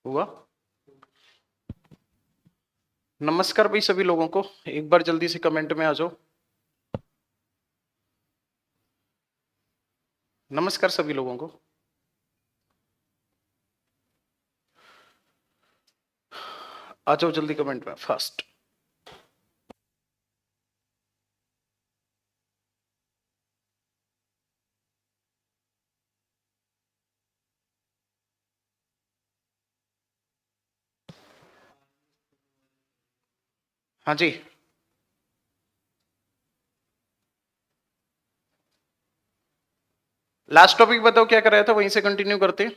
हुआ। नमस्कार भाई सभी लोगों को, एक बार जल्दी से कमेंट में आ जाओ। नमस्कार सभी लोगों को। आ जाओ जल्दी कमेंट में फास्ट। हाँ जी, लास्ट टॉपिक बताओ क्या कर रहा था, वहीं से कंटिन्यू करते हैं।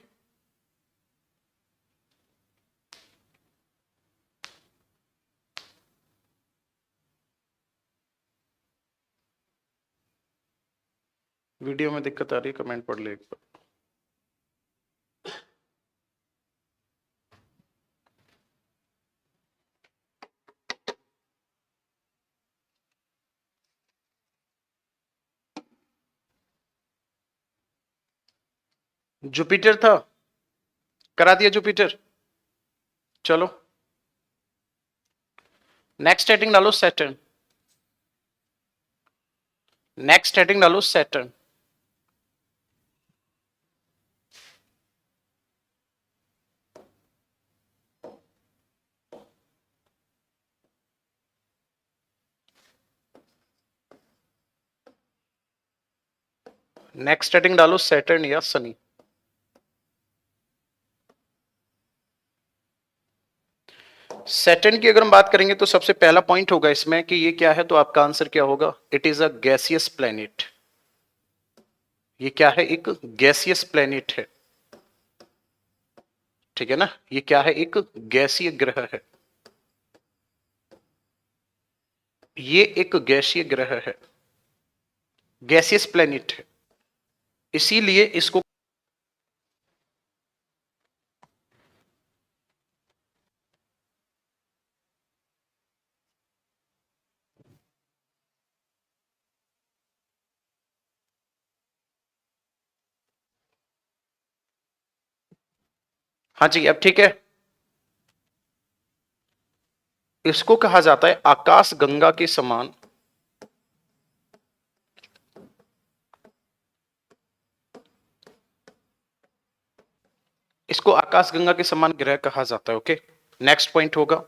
वीडियो में दिक्कत आ रही है, कमेंट पढ़ ले एक बार। जुपिटर था, करा दिया जुपिटर। चलो नेक्स्ट हेडिंग डालो सैटर्न। नेक्स्ट हेडिंग डालो सैटर्न। नेक्स्ट हेडिंग डालो सैटर्न या शनि। सैटर्न की अगर हम बात करेंगे तो सबसे पहला पॉइंट होगा इसमें कि ये क्या है, तो आपका आंसर क्या होगा? It is a gaseous planet. ये क्या है? एक गैसियस प्लेनेट है, ठीक है ना। ये क्या है? एक गैसीय ग्रह है। ये एक गैसीय ग्रह है, गैसियस प्लेनेट है, इसीलिए इसको। हाँ जी, अब ठीक है। इसको कहा जाता है आकाश गंगा के समान। इसको आकाश गंगा के समान ग्रह कहा जाता है। ओके, नेक्स्ट पॉइंट होगा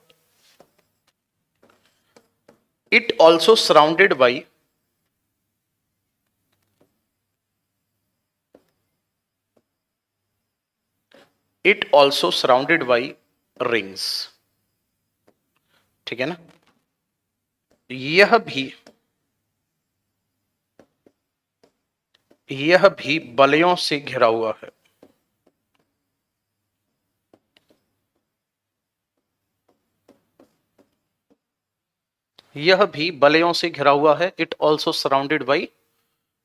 it also surrounded by. It also surrounded by rings, ठीक है ना। यह भी बलयों से घिरा हुआ है। यह भी बलयों से घिरा हुआ है। It also surrounded by.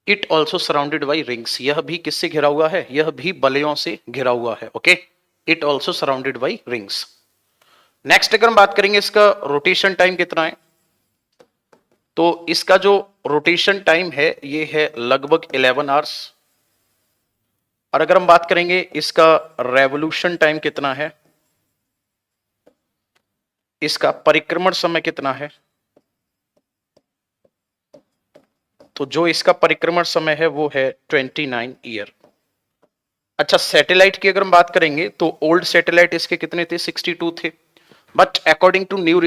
It also surrounded by rings. यह भी किससे घिरा हुआ है? यह भी बलयों से घिरा हुआ है। Okay, it also surrounded by rings. Next अगर हम बात करेंगे इसका रोटेशन टाइम कितना है, तो इसका जो रोटेशन टाइम है ये है लगभग 11 आवर्स। और अगर हम बात करेंगे इसका रेवोल्यूशन टाइम कितना है, इसका परिक्रमण समय कितना है, तो जो इसका परिक्रमण समय है वो है 29 ईयर। अच्छा, सैटेलाइट की अगर हम बात करेंगे तो ओल्ड सैटेलाइट इसके कितने थे? 62 थे। But according to new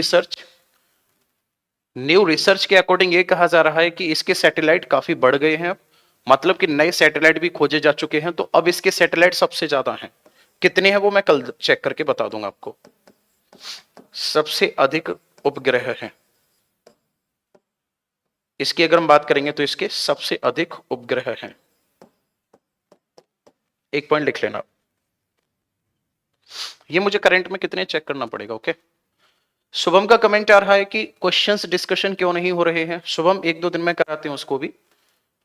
research के अकॉर्डिंग ये कहा जा रहा है कि इसके सैटेलाइट काफी बढ़ गए हैं। मतलब कि नए सैटेलाइट भी खोजे जा चुके हैं, तो अब इसके सैटेलाइट सबसे ज्यादा हैं। कितने हैं वो मैं कल चेक करके बता दूंगा आपको। सबसे अधिक उपग्रह हैं इसकी अगर हम बात करेंगे तो इसके सबसे अधिक उपग्रह हैं। एक पॉइंट लिख लेना। ये मुझे करंट में कितने चेक करना पड़ेगा। ओके, शुभम का कमेंट आ रहा है कि क्वेश्चंस डिस्कशन क्यों नहीं हो रहे हैं। शुभम, एक दो दिन में कराते हैं उसको भी।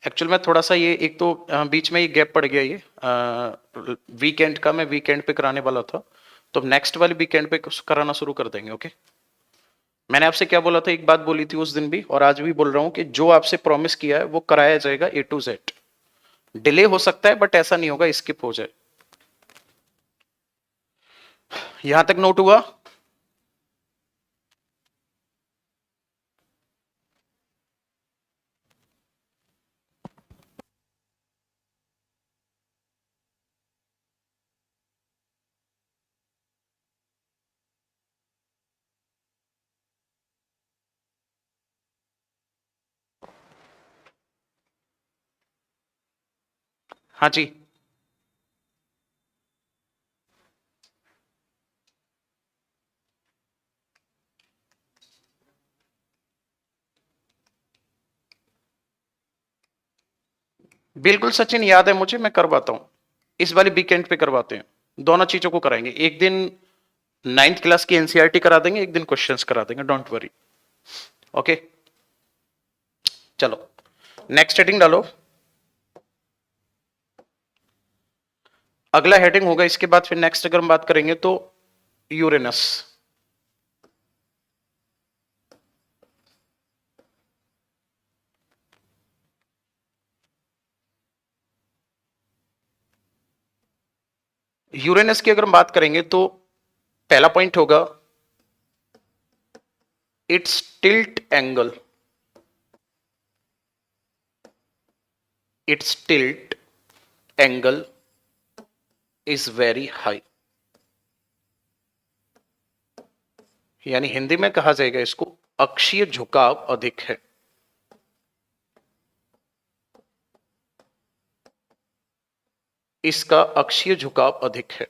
एक्चुअल में थोड़ा सा ये एक तो बीच में ये गैप पड़ गया, ये वीकेंड का मैं वीकेंड पे कराने वाला था, तो नेक्स्ट वाले वीकेंड पे कराना शुरू कर देंगे। ओके, मैंने आपसे क्या बोला था, एक बात बोली थी उस दिन भी और आज भी बोल रहा हूं कि जो आपसे प्रॉमिस किया है वो कराया जाएगा A to Z। डिले हो सकता है बट ऐसा नहीं होगा स्किप हो जाए। यहां तक नोट हुआ? हाँ जी, बिल्कुल सचिन, याद है मुझे, मैं करवाता हूं। इस वाले वीकेंड पे करवाते हैं, दोनों चीजों को कराएंगे। एक दिन 9th क्लास की एनसीईआरटी करा देंगे, एक दिन क्वेश्चंस करा देंगे, डोंट वरी। ओके, चलो नेक्स्ट हेडिंग डालो। अगला हेडिंग होगा इसके बाद, फिर नेक्स्ट अगर हम बात करेंगे तो यूरेनस। यूरेनस की अगर हम बात करेंगे तो पहला पॉइंट होगा it's tilt angle. It's tilt angle is very high, यानी हिंदी में कहा जाएगा इसको अक्षीय झुकाव अधिक है। इसका अक्षीय झुकाव अधिक है।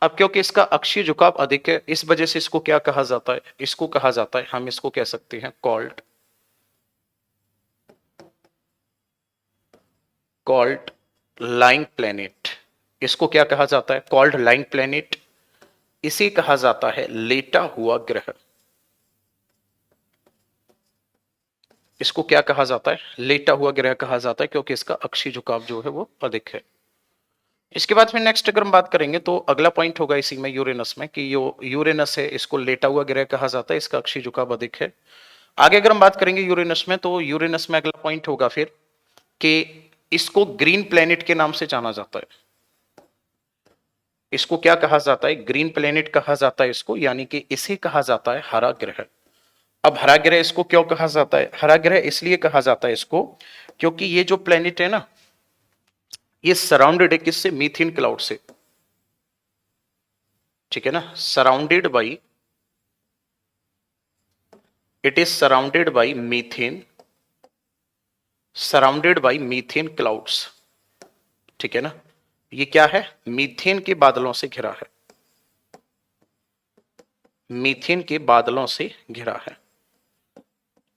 अब क्योंकि इसका अक्षीय झुकाव अधिक है, इस वजह से इसको क्या कहा जाता है? इसको कहा जाता है, हम इसको कह सकते हैं कॉल्ड लाइन प्लेनेट। इसको क्या कहा जाता है? Called line planet. इसे कहा जाता है लेटा हुआ ग्रह। इसको क्या कहा जाता है? लेटा हुआ ग्रह कहा जाता है, क्योंकि इसका अक्षीय झुकाव जो है वो अधिक है। इसके बाद फिर नेक्स्ट अगर हम बात करेंगे तो अगला पॉइंट होगा इसी में यूरेनस में, कि यो यूरेनस है, इसको लेटा हुआ ग्रह कहा जाता है, इसका अक्षीय झुकाव अधिक है। आगे अगर हम बात करेंगे यूरेनस में, तो यूरेनस में अगला पॉइंट होगा फिर कि इसको ग्रीन प्लेनेट के नाम से जाना जाता है। इसको क्या कहा जाता है? ग्रीन प्लेनेट कहा जाता है इसको, यानी कि इसे कहा जाता है हरा ग्रह। अब हरा ग्रह इसको क्यों कहा जाता है? हरा ग्रह इसलिए कहा जाता है इसको क्योंकि ये जो प्लेनेट है ना, ये सराउंडेड है किससे? मीथेन क्लाउड से। ठीक है ना, surrounded by, it is surrounded by methane, surrounded by methane clouds. ठीक है ना, ये क्या है? मीथेन के बादलों से घिरा है। मीथेन के बादलों से घिरा है।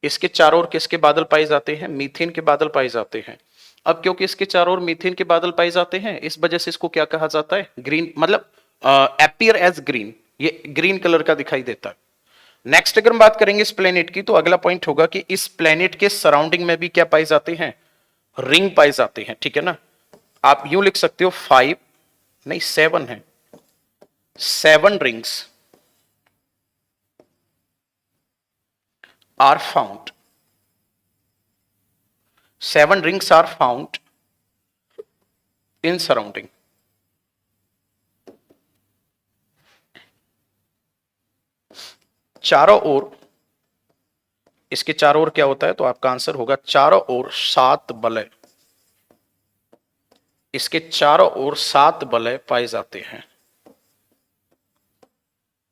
इसके चारों ओर किसके बादल पाए जाते हैं? मीथेन के बादल पाए जाते हैं। अब क्योंकि इसके चारों ओर मीथेन के बादल पाए जाते हैं, इस वजह से इसको क्या कहा जाता है? ग्रीन, मतलब एपियर एज ग्रीन, ये ग्रीन कलर का दिखाई देता है। नेक्स्ट अगर हम बात करेंगे इस प्लेनेट की, तो अगला पॉइंट होगा कि इस प्लेनेट के सराउंडिंग में भी क्या पाए जाते हैं? रिंग पाए जाते हैं। ठीक है ना, आप यूं लिख सकते हो 5 नहीं 7 है, 7 rings are found, 7 rings are found in surrounding. चारों ओर, इसके चारों ओर क्या होता है? तो आपका आंसर होगा चारों ओर 7 वलय। इसके चारों ओर 7 वलय पाए जाते हैं।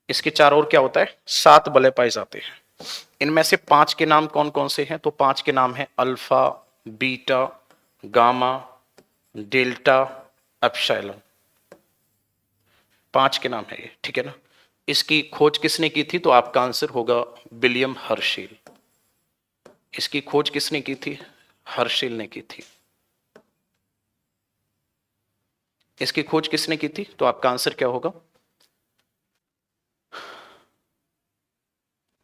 इसके चारों ओर क्या होता है? 7 वलय पाए जाते हैं। इनमें से 5 के नाम कौन कौन से हैं? तो 5 के नाम हैं alpha, beta, gamma, delta, epsilon. 5 के नाम है ये। ठीक है ना, इसकी खोज किसने की थी? तो आपका आंसर होगा विलियम हर्शेल। इसकी खोज किसने की थी? हर्शेल ने की थी। इसकी खोज किसने की थी? तो आपका आंसर क्या होगा?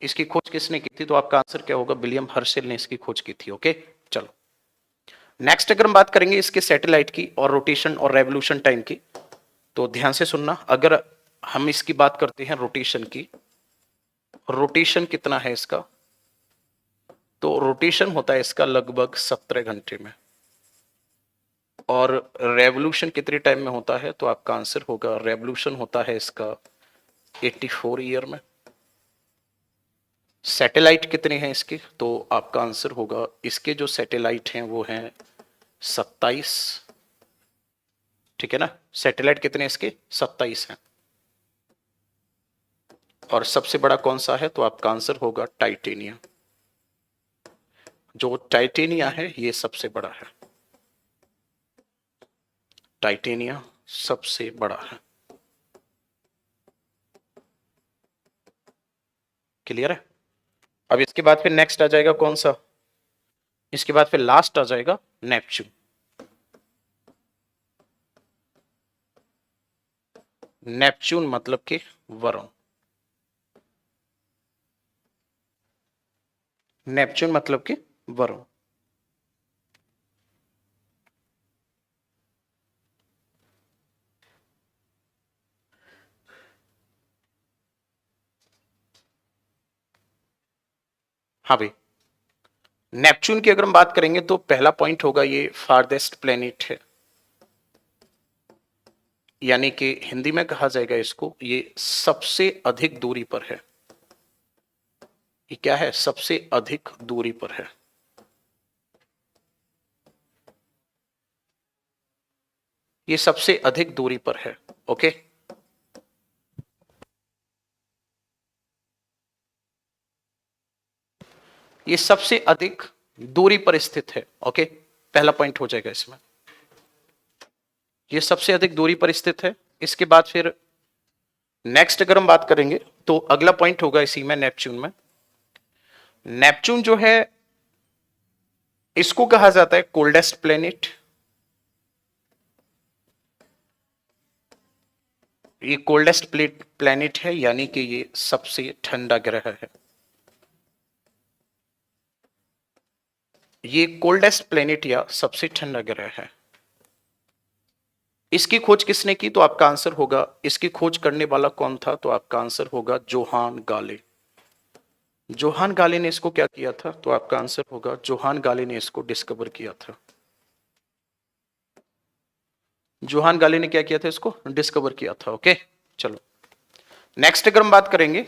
इसकी खोज किसने की थी? तो आपका आंसर क्या होगा? विलियम हर्शेल ने इसकी खोज की थी। ओके, चलो नेक्स्ट अगर हम बात करेंगे इसके सैटेलाइट की और रोटेशन और रेवोल्यूशन टाइम की, तो ध्यान से सुनना। अगर हम इसकी बात करते हैं रोटेशन की, रोटेशन कितना है इसका? तो रोटेशन होता है इसका लगभग 17 घंटे में। और रेवोल्यूशन कितने टाइम में होता है, तो आपका आंसर होगा रेवोल्यूशन होता है इसका 84 ईयर में। सैटेलाइट कितने हैं इसके, तो आपका आंसर होगा इसके जो सैटेलाइट हैं वो हैं 27। ठीक है ना, सैटेलाइट कितने इसके 27 हैं। और सबसे बड़ा कौन सा है, तो आपका आंसर होगा टाइटेनिया। जो टाइटेनिया है ये सबसे बड़ा है, टाइटेनिया सबसे बड़ा है। क्लियर है। अब इसके बाद फिर नेक्स्ट आ जाएगा कौन सा, इसके बाद फिर लास्ट आ जाएगा नेपच्यून। नेपच्यून मतलब कि वरुण। नेपच्यून मतलब कि वरुण। हाँ भाई, नेपच्यून की अगर हम बात करेंगे तो पहला पॉइंट होगा ये फारदेस्ट प्लेनेट है, यानी कि हिंदी में कहा जाएगा इसको ये सबसे अधिक दूरी पर है। ये क्या है, सबसे अधिक दूरी पर है। ये सबसे अधिक दूरी पर है। ओके, ये सबसे अधिक दूरी पर स्थित है। ओके, पहला पॉइंट हो जाएगा इसमें, ये सबसे अधिक दूरी पर स्थित है। इसके बाद फिर नेक्स्ट अगर हम बात करेंगे तो अगला पॉइंट होगा इसी में नेपच्यून में। नेपच्यून जो है इसको कहा जाता है कोल्डेस्ट प्लेनेट। ये कोल्डेस्ट प्लेनेट है, यानी कि ये सबसे ठंडा ग्रह है। ये कोल्डेस्ट प्लेनेट या सबसे ठंडा ग्रह है। इसकी खोज किसने की, तो आपका आंसर होगा इसकी खोज करने वाला कौन था, तो आपका आंसर होगा जोहान गाले। जोहान गाले ने इसको क्या किया था, तो आपका आंसर होगा जोहान गाले ने इसको डिस्कवर किया था। जोहान गाले ने क्या किया था, इसको डिस्कवर किया था। ओके, चलो नेक्स्ट अगर हम बात करेंगे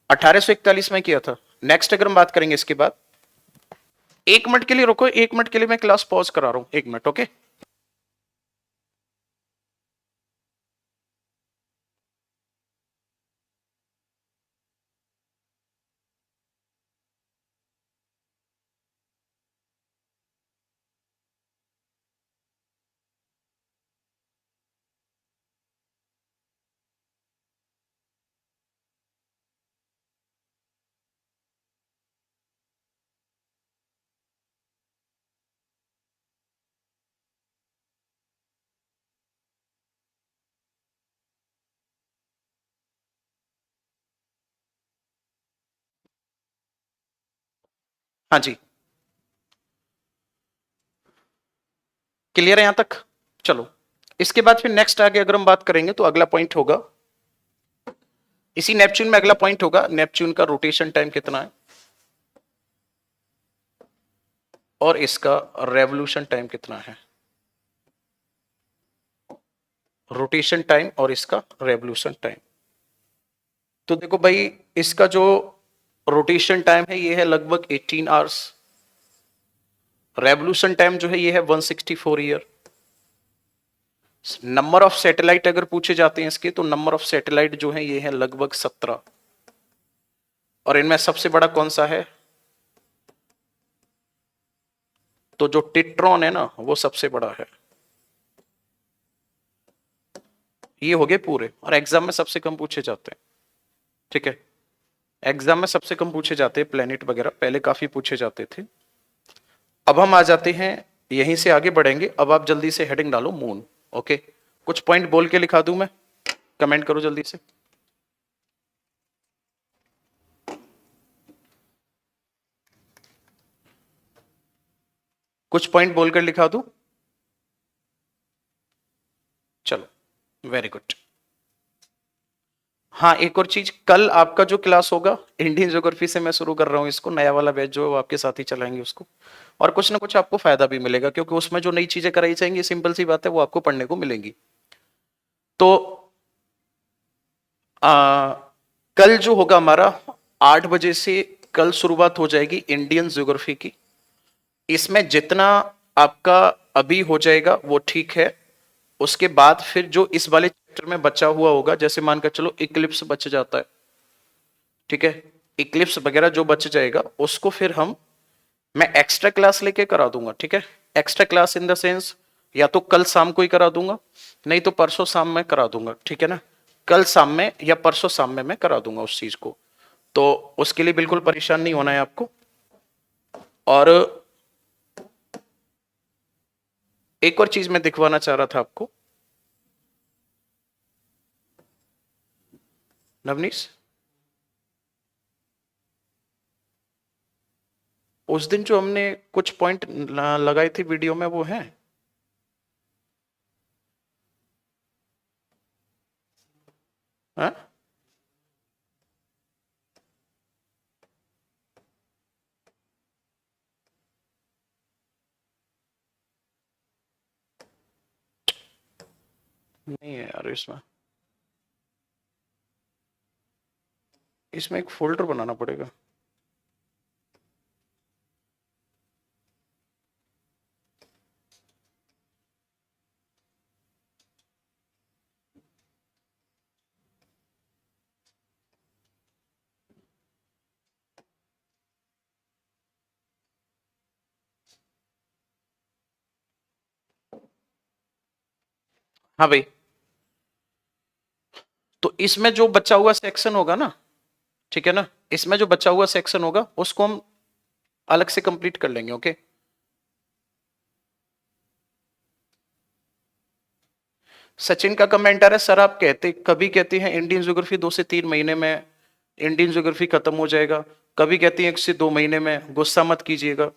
1841 में किया था। नेक्स्ट अगर हम बात करेंगे इसके बाद, 1 मिनट के लिए रुको, 1 मिनट के लिए मैं क्लास पॉज करा रहा हूं, 1 मिनट। ओके, हाँ जी, क्लियर है यहां तक। चलो इसके बाद फिर नेक्स्ट आगे अगर हम बात करेंगे तो अगला पॉइंट होगा इसी नेपच्यून में, अगला पॉइंट होगा नेपच्यून का रोटेशन टाइम कितना है और इसका रेवोल्यूशन टाइम कितना है। रोटेशन टाइम और इसका रेवोल्यूशन टाइम। तो देखो भाई, इसका जो रोटेशन टाइम है ये है लगभग 18 आवर्स। रेवोल्यूशन टाइम जो है ये है 164 ईयर। नंबर ऑफ सैटेलाइट अगर पूछे जाते हैं इसके, तो नंबर ऑफ सैटेलाइट जो है ये है लगभग 17। और इनमें सबसे बड़ा कौन सा है, तो जो टिट्रॉन है ना वो सबसे बड़ा है। ये हो गए पूरे, और एग्जाम में सबसे कम पूछे जाते हैं। ठीक है, एग्जाम में सबसे कम पूछे जाते हैं प्लेनेट वगैरह, पहले काफी पूछे जाते थे। अब हम आ जाते हैं, यहीं से आगे बढ़ेंगे। अब आप जल्दी से हेडिंग डालो मून। ओके, कुछ पॉइंट बोल के लिखा दूं मैं, कमेंट करो जल्दी से। कुछ पॉइंट बोलकर लिखा दूं, चलो वेरी गुड। हाँ, एक और चीज, कल आपका जो क्लास होगा इंडियन ज्योग्राफी से मैं शुरू कर रहा हूँ इसको, नया वाला बैच जो है वो आपके साथ ही चलाएंगे उसको। और कुछ ना कुछ आपको फायदा भी मिलेगा, क्योंकि उसमें जो नई चीजें कराई जाएंगी, सिंपल सी बात है, वो आपको पढ़ने को मिलेंगी। तो आ, कल जो होगा हमारा 8 बजे से कल शुरुआत हो जाएगी इंडियन ज्योग्राफी की। इसमें जितना आपका अभी हो जाएगा वो ठीक है। उसके बाद फिर जो इस वाले चैप्टर में बचा हुआ होगा, जैसे मानकर चलो इक्लिप्स बच जाता है, ठीक है, इक्लिप्स वगैरह जो बच जाएगा उसको फिर मैं एक्स्ट्रा क्लास लेके करा दूंगा, ठीक है। Extra class in the sense, या तो कल शाम को ही करा दूंगा, नहीं तो परसों शाम में करा दूंगा, ठीक है ना। कल शाम में या परसों शाम में मैं करा दूंगा उस चीज को। तो उसके लिए बिल्कुल परेशान नहीं होना है आपको। और एक और चीज मैं दिखवाना चाह रहा था आपको, नवनीश, उस दिन जो हमने कुछ पॉइंट लगाए थे वीडियो में, वो है। हाँ? नहीं है यार, इसमें इसमें एक फोल्डर बनाना पड़ेगा। हाँ भाई, तो इसमें जो बचा हुआ सेक्शन होगा ना, ठीक है ना, इसमें जो बचा हुआ सेक्शन होगा उसको हम अलग से कंप्लीट कर लेंगे, ओके। सचिन का कमेंट आ रहा है, सर आप कभी कहते हैं इंडियन ज्योग्राफी 2 से 3 महीने में इंडियन ज्योग्राफी खत्म हो जाएगा, कभी कहती हैं 1 से 2 महीने में, गुस्सा मत कीजिएगा।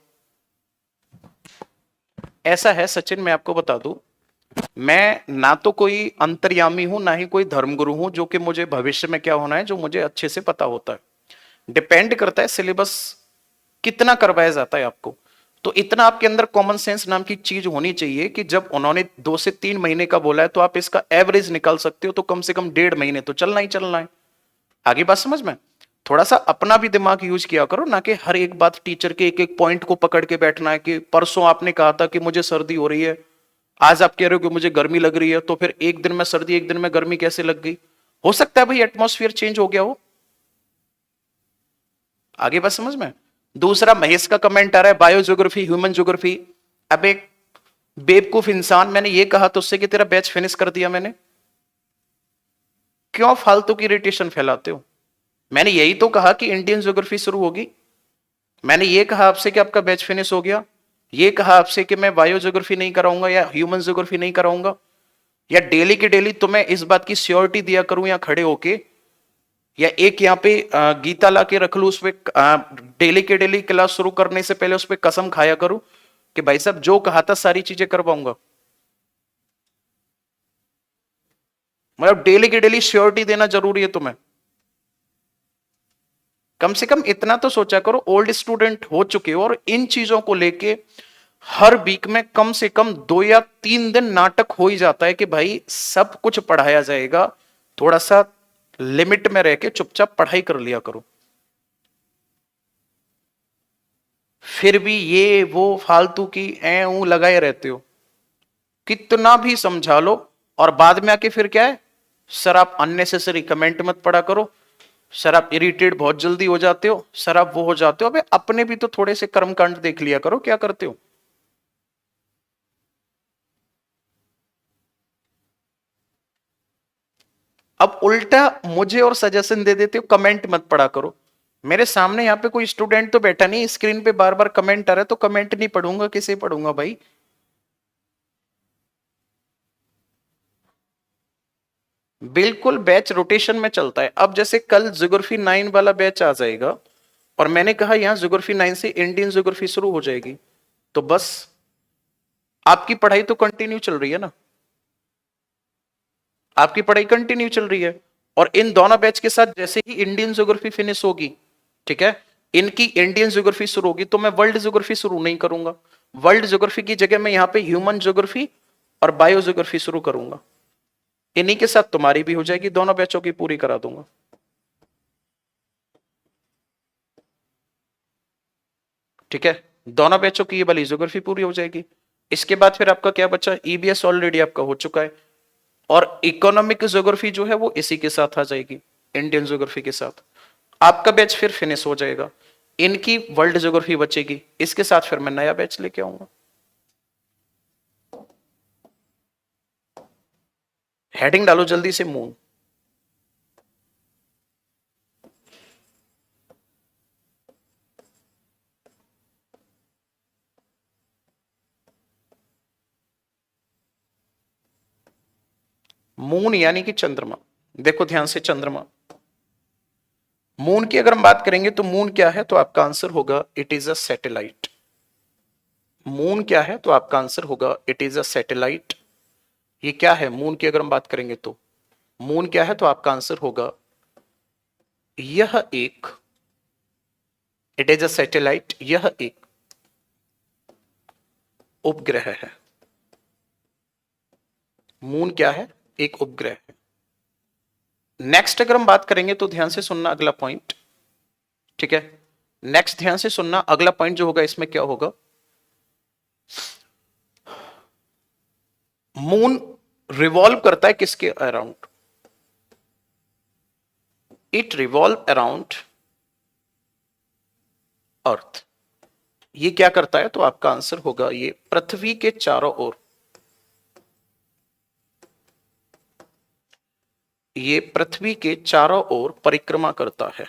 ऐसा है सचिन, मैं आपको बता दूं, मैं ना तो कोई अंतर्यामी हूं, ना ही कोई धर्मगुरु हूं जो कि मुझे भविष्य में क्या होना है जो मुझे अच्छे से पता होता है। डिपेंड करता है सिलेबस कितना करवाया जाता है आपको। तो इतना आपके अंदर कॉमन सेंस नाम की चीज होनी चाहिए कि जब उन्होंने 2 से 3 महीने का बोला है तो आप इसका एवरेज निकाल सकते हो, तो कम से कम 1.5 महीने तो चलना ही चलना है। आगे बात समझ में? थोड़ा सा अपना भी दिमाग यूज किया करो, ना कि हर एक बात टीचर के एक एक पॉइंट को पकड़ के बैठना है कि परसों आपने कहा था कि मुझे सर्दी हो रही है, आज आप कह रहे हो कि मुझे गर्मी लग रही है, तो फिर एक दिन में सर्दी एक दिन में गर्मी कैसे लग गई? हो सकता है भाई एटमॉस्फेयर चेंज हो गया हो। आगे बात समझ में? दूसरा, महेश का कमेंट आ रहा है बायो ज्योग्राफी ह्यूमन ज्योग्राफी। अब एक बेवकूफ इंसान, मैंने ये कहा तो उससे कि तेरा बैच फिनिश कर दिया मैंने, क्यों फालतू की इरिटेशन फैलाते हो? मैंने यही तो कहा कि इंडियन ज्योग्राफी शुरू होगी, मैंने ये कहा आपसे कि आपका बैच फिनिश हो गया, ये कहा आपसे कि मैं बायो ज्योग्राफी नहीं कराऊंगा या ह्यूमन ज्योग्राफी नहीं कराऊंगा, या डेली के डेली तुम्हें इस बात की श्योरिटी दिया करूं या खड़े होके, या एक यहाँ पे गीता ला के रख लू, उस पर डेली के डेली क्लास शुरू करने से पहले उस पर कसम खाया करूं कि भाई साहब जो कहा था सारी चीजें करवाऊंगा। मतलब डेली की डेली श्योरिटी देना जरूरी है तुम्हें? कम से कम इतना तो सोचा करो, ओल्ड स्टूडेंट हो चुके हो और इन चीजों को लेके हर वीक में कम से कम 2 या 3 दिन नाटक हो ही जाता है कि भाई सब कुछ पढ़ाया जाएगा, थोड़ा सा लिमिट में रह के चुपचाप पढ़ाई कर लिया करो। फिर भी ये वो फालतू की ए ऊ लगाए रहते हो, कितना भी समझा लो, और बाद में आके फिर क्या है, सर आप अननेसेसरी कमेंट मत पढ़ा करो, सर आप इरिटेट बहुत जल्दी हो जाते हो, सर आप वो हो जाते हो। अबे अपने भी तो थोड़े से कर्मकांड देख लिया करो, क्या करते हो? अब उल्टा मुझे और सजेशन दे देते हो कमेंट मत पढ़ा करो। मेरे सामने यहाँ पे कोई स्टूडेंट तो बैठा नहीं, स्क्रीन पे बार बार कमेंट आ रहा है, तो कमेंट नहीं पढ़ूंगा किसे पढ़ूंगा भाई? बिल्कुल बैच रोटेशन में चलता है। अब जैसे कल ज्योग्राफी 9 वाला बैच आ जाएगा, और मैंने कहा यहां ज्योग्राफी 9 से इंडियन ज्योग्राफी शुरू हो जाएगी, तो बस आपकी पढ़ाई तो कंटिन्यू चल रही है ना, आपकी पढ़ाई कंटिन्यू चल रही है। और इन दोनों बैच के साथ जैसे ही इंडियन ज्योग्राफी फिनिश होगी, ठीक है, इनकी इंडियन ज्योग्राफी शुरू होगी, तो मैं वर्ल्ड ज्योग्राफी शुरू नहीं करूंगा। वर्ल्ड ज्योग्राफी की जगह मैं यहां पे ह्यूमन ज्योग्राफी और बायो ज्योग्राफी शुरू करूंगा। इन्हीं के साथ तुम्हारी भी हो जाएगी, दोनों बैचों की पूरी करा दूंगा। ठीक है, दोनों बैचों की ये वाली ज्योग्राफी पूरी हो जाएगी। इसके बाद फिर आपका क्या बचा, ईबीएस ऑलरेडी आपका हो चुका है, और इकोनॉमिक ज्योग्राफी जो है वो इसी के साथ आ जाएगी, इंडियन ज्योग्राफी के साथ। आपका बैच फिर फिनिश हो जाएगा, इनकी वर्ल्ड ज्योग्राफी बचेगी, इसके साथ फिर मैं नया बैच लेके आऊंगा। हेडिंग डालो जल्दी से, मून। मून यानी कि चंद्रमा। देखो ध्यान से, चंद्रमा, मून की अगर हम बात करेंगे तो मून क्या है, तो आपका आंसर होगा it is a satellite. Moon क्या है, तो आपका आंसर होगा इट इज अ सैटेलाइट। ये क्या है मून की अगर हम बात करेंगे तो मून क्या है, तो आपका आंसर होगा यह एक, इट इज अ सैटेलाइट, यह एक उपग्रह है। मून क्या है, एक उपग्रह है। नेक्स्ट अगर हम बात करेंगे तो ध्यान से सुनना अगला पॉइंट, ठीक है, नेक्स्ट ध्यान से सुनना अगला पॉइंट जो होगा, इसमें क्या होगा, मून रिवॉल्व करता है किसके अराउंड, इट रिवॉल्व अराउंड अर्थ। ये क्या करता है, तो आपका आंसर होगा ये पृथ्वी के चारों ओर, ये पृथ्वी के चारों ओर परिक्रमा करता है।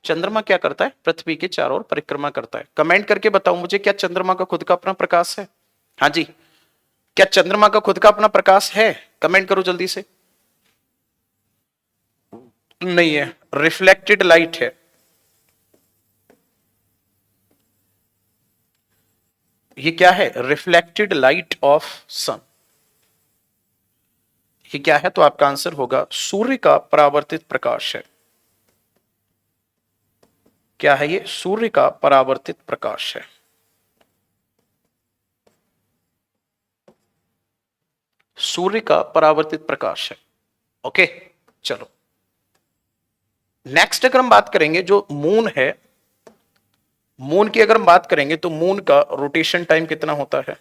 चंद्रमा क्या करता है, पृथ्वी के चारों ओर परिक्रमा करता है। कमेंट करके बताओ मुझे, क्या चंद्रमा का खुद का अपना प्रकाश है? हाँ जी, क्या चंद्रमा का खुद का अपना प्रकाश है? कमेंट करो जल्दी से। नहीं है, रिफ्लेक्टेड लाइट है। ये क्या है, रिफ्लेक्टेड लाइट ऑफ सन। ये क्या है, तो आपका आंसर होगा सूर्य का परावर्तित प्रकाश है। क्या है ये, सूर्य का परावर्तित प्रकाश है। सूर्य का परावर्तित प्रकाश है। ओके, चलो नेक्स्ट अगर हम बात करेंगे जो मून है, मून की अगर हम बात करेंगे तो मून का रोटेशन टाइम कितना होता है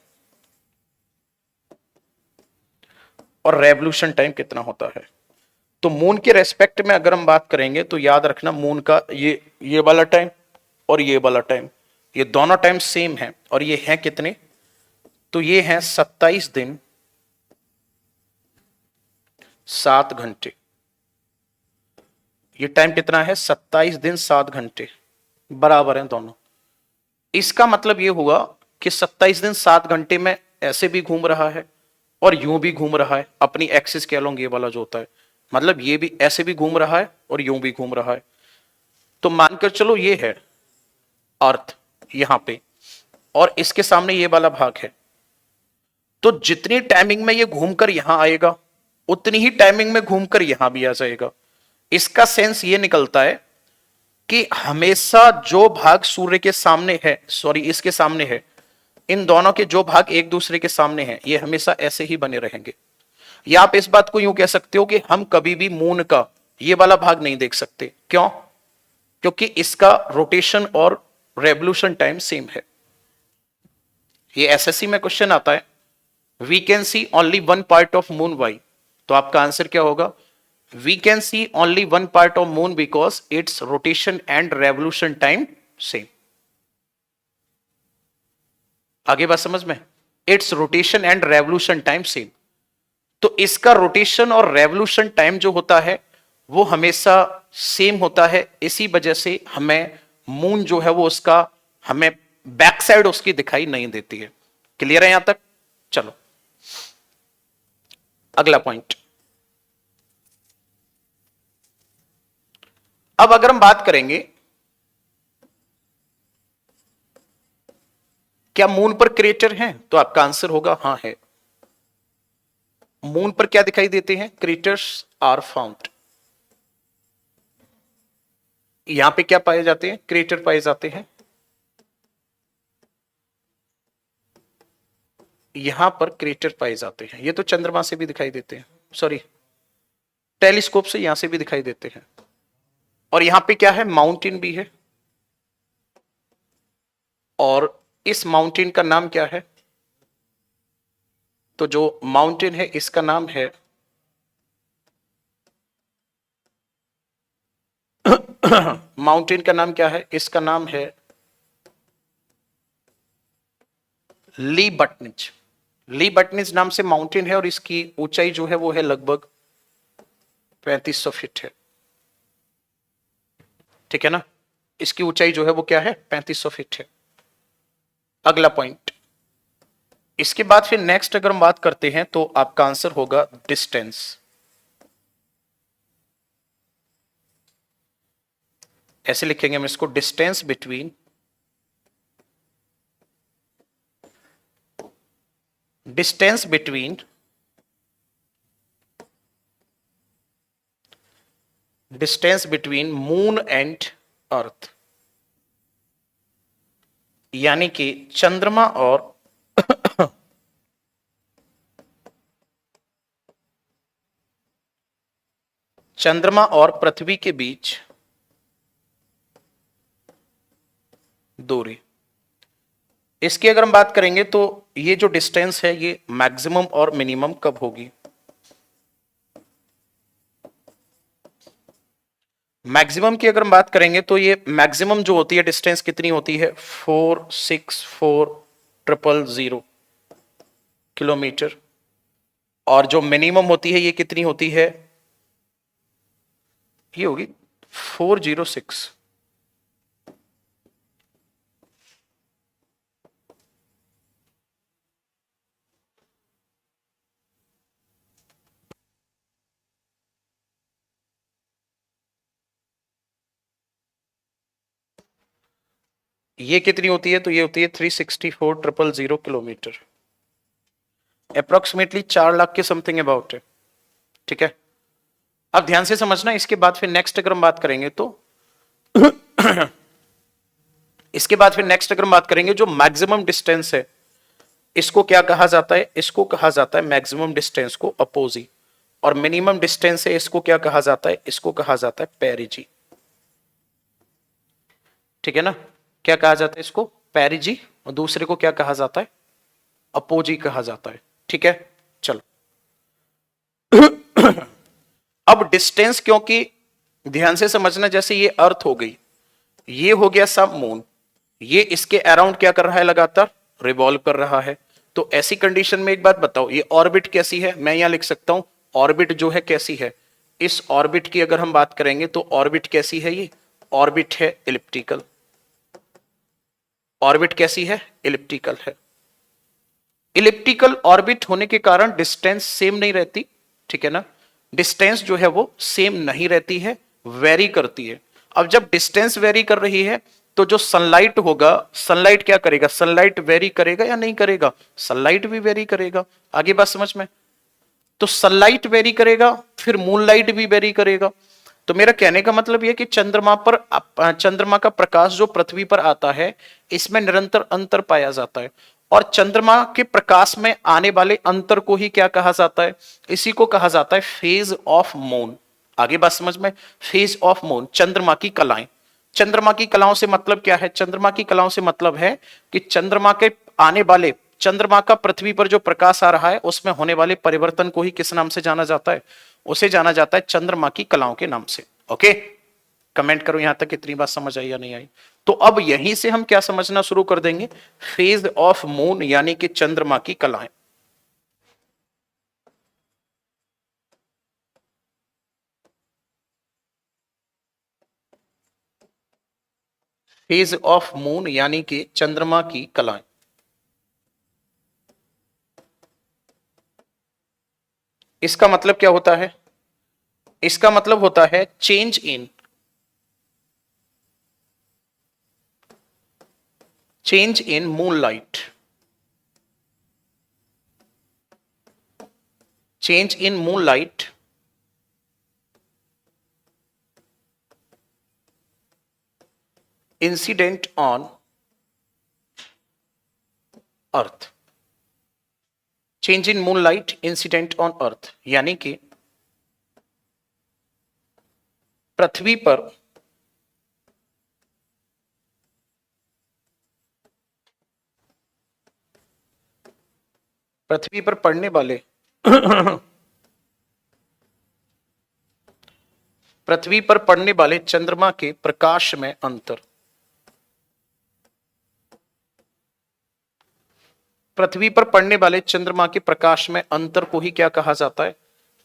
और रेवोल्यूशन टाइम कितना होता है। तो मून के रेस्पेक्ट में अगर हम बात करेंगे तो याद रखना, मून का ये वाला टाइम और ये वाला टाइम, ये दोनों टाइम सेम है, और ये हैं कितने, तो ये हैं 27 दिन 7 घंटे। ये टाइम कितना है, 27 दिन 7 घंटे, बराबर हैं दोनों। इसका मतलब ये हुआ कि 27 दिन 7 घंटे में ऐसे भी घूम रहा है और यूं भी घूम रहा है, अपनी एक्सिस के अलोंग, ये वाला जो होता है, मतलब ये भी ऐसे भी घूम रहा है और यूं भी घूम रहा है। तो मानकर चलो ये है अर्थ यहां पे, और इसके सामने ये वाला भाग है। तो जितनी टाइमिंग में ये घूमकर यहां आएगा, उतनी ही टाइमिंग में घूमकर यहां भी आ जाएगा। इसका सेंस ये निकलता है कि हमेशा जो भाग सूर्य के सामने है, सॉरी इसके सामने है, इन दोनों के जो भाग एक दूसरे के सामने हैं, ये हमेशा ऐसे ही बने रहेंगे। या आप इस बात को यूं कह सकते हो कि हम कभी भी मून का ये वाला भाग नहीं देख सकते। क्यों? क्योंकि इसका रोटेशन और रेवोल्यूशन टाइम सेम है। ये एसएससी में क्वेश्चन आता है, we can see only one part of moon, why? तो आपका आंसर क्या होगा, we can see only one part of moon because its rotation and revolution time same. आगे बात समझ में, its rotation and revolution time same. तो इसका रोटेशन और रेवोल्यूशन टाइम जो होता है वो हमेशा सेम होता है, इसी वजह से हमें मून जो है वो उसका हमें बैक साइड उसकी दिखाई नहीं देती है। क्लियर है यहां तक? चलो अगला पॉइंट। अब अगर हम बात करेंगे क्या मून पर क्रेटर हैं? तो आपका आंसर होगा हाँ है। मून पर क्या दिखाई देते हैं? Craters are found. यहां पे क्या पाए जाते हैं? क्रेटर पाए जाते हैं। यहां पर क्रेटर पाए जाते हैं। ये तो चंद्रमा से भी दिखाई देते हैं, सॉरी टेलीस्कोप से यहां से भी दिखाई देते हैं। और यहां पे क्या है? माउंटेन भी है। और इस माउंटेन का नाम क्या है? तो जो माउंटेन है इसका नाम है माउंटेन का नाम क्या है? इसका नाम है ली बटनिज। ली बटनिज नाम से माउंटेन है और इसकी ऊंचाई जो है वो है लगभग 3500 फीट है। ठीक है ना? इसकी ऊंचाई जो है वो क्या है? 3500 फीट है। अगला पॉइंट। इसके बाद फिर नेक्स्ट अगर हम बात करते हैं तो आपका आंसर होगा डिस्टेंस। ऐसे लिखेंगे हम इसको, distance between distance between distance between moon and earth, यानी कि चंद्रमा और चंद्रमा और पृथ्वी के बीच दूरी। इसकी अगर हम बात करेंगे तो ये जो डिस्टेंस है ये मैक्सिमम और मिनिमम कब होगी? मैक्सिमम की अगर हम बात करेंगे तो ये मैक्सिमम जो होती है डिस्टेंस कितनी होती है? 464000 किलोमीटर। और जो मिनिमम होती है ये कितनी होती है? ये होगी 406। ये कितनी होती है? तो ये होती है 364000 किलोमीटर। अप्रोक्सीमेटली 4 लाख के समथिंग अबाउट है। ठीक है, अब ध्यान से समझना। इसके बाद फिर नेक्स्ट अगर हम बात करेंगे तो इसके बाद फिर नेक्स्ट अगर हम बात करेंगे जो मैक्सिमम डिस्टेंस है इसको क्या कहा जाता है? इसको कहा जाता है मैक्सिमम डिस्टेंस को अपोजी। और मिनिमम डिस्टेंस है इसको क्या कहा जाता है? इसको कहा जाता है पेरिजी। ठीक है ना? क्या कहा जाता है इसको? पेरिजी। और दूसरे को क्या कहा जाता है? अपोजी कहा जाता है। ठीक है, चलो। अब डिस्टेंस, क्योंकि ध्यान से समझना, जैसे ये अर्थ हो गई, ये हो गया सब मून, ये इसके अराउंड क्या कर रहा है? लगातार रिवॉल्व कर रहा है। तो ऐसी कंडीशन में एक बात बताओ, ये ऑर्बिट कैसी है? मैं यहां लिख सकता हूं ऑर्बिट जो है कैसी है। इस ऑर्बिट की अगर हम बात करेंगे तो ऑर्बिट कैसी है? ये ऑर्बिट है इलिप्टिकल। ऑर्बिट कैसी है? इलिप्टिकल है। इलिप्टिकल ऑर्बिट होने के कारण डिस्टेंस सेम नहीं रहती। ठीक है ना? डिस्टेंस जो है वो सेम नहीं रहती है, वेरी करती है। अब जब डिस्टेंस वेरी कर रही है तो जो सनलाइट होगा, सनलाइट क्या करेगा? सनलाइट वेरी करेगा या नहीं करेगा? सनलाइट भी वेरी करेगा। आगे बात समझ में? तो सनलाइट वेरी करेगा, फिर मूनलाइट भी वेरी करेगा। तो मेरा कहने का मतलब यह कि चंद्रमा का प्रकाश जो पृथ्वी पर आता है इसमें निरंतर अंतर पाया जाता है। और चंद्रमा के प्रकाश में आने वाले अंतर को ही क्या कहा जाता है? इसी को कहा जाता है फेज ऑफ मून। आगे बात समझ में? फेज ऑफ मून, चंद्रमा की कलाएं। चंद्रमा की कलाओं से मतलब क्या है? चंद्रमा की कलाओं से मतलब है कि चंद्रमा के आने वाले, चंद्रमा का पृथ्वी पर जो प्रकाश आ रहा है उसमें होने वाले परिवर्तन को ही किस नाम से जाना जाता है? उसे जाना जाता है चंद्रमा की कलाओं के नाम से। ओके, कमेंट करो यहां तक कितनी बात समझ आई या नहीं आई। तो अब यहीं से हम क्या समझना शुरू कर देंगे? फेज ऑफ मून यानी कि चंद्रमा की कलाएं। फेज ऑफ मून यानी कि चंद्रमा की कलाएं। इसका मतलब क्या होता है? इसका मतलब होता है change in moonlight, change in moonlight incident on earth, change in moonlight incident on earth, यानी कि पृथ्वी पर पड़ने वाले पृथ्वी पर पड़ने वाले चंद्रमा के प्रकाश में अंतर, पृथ्वी पर पड़ने वाले चंद्रमा के प्रकाश में अंतर को ही क्या कहा जाता है?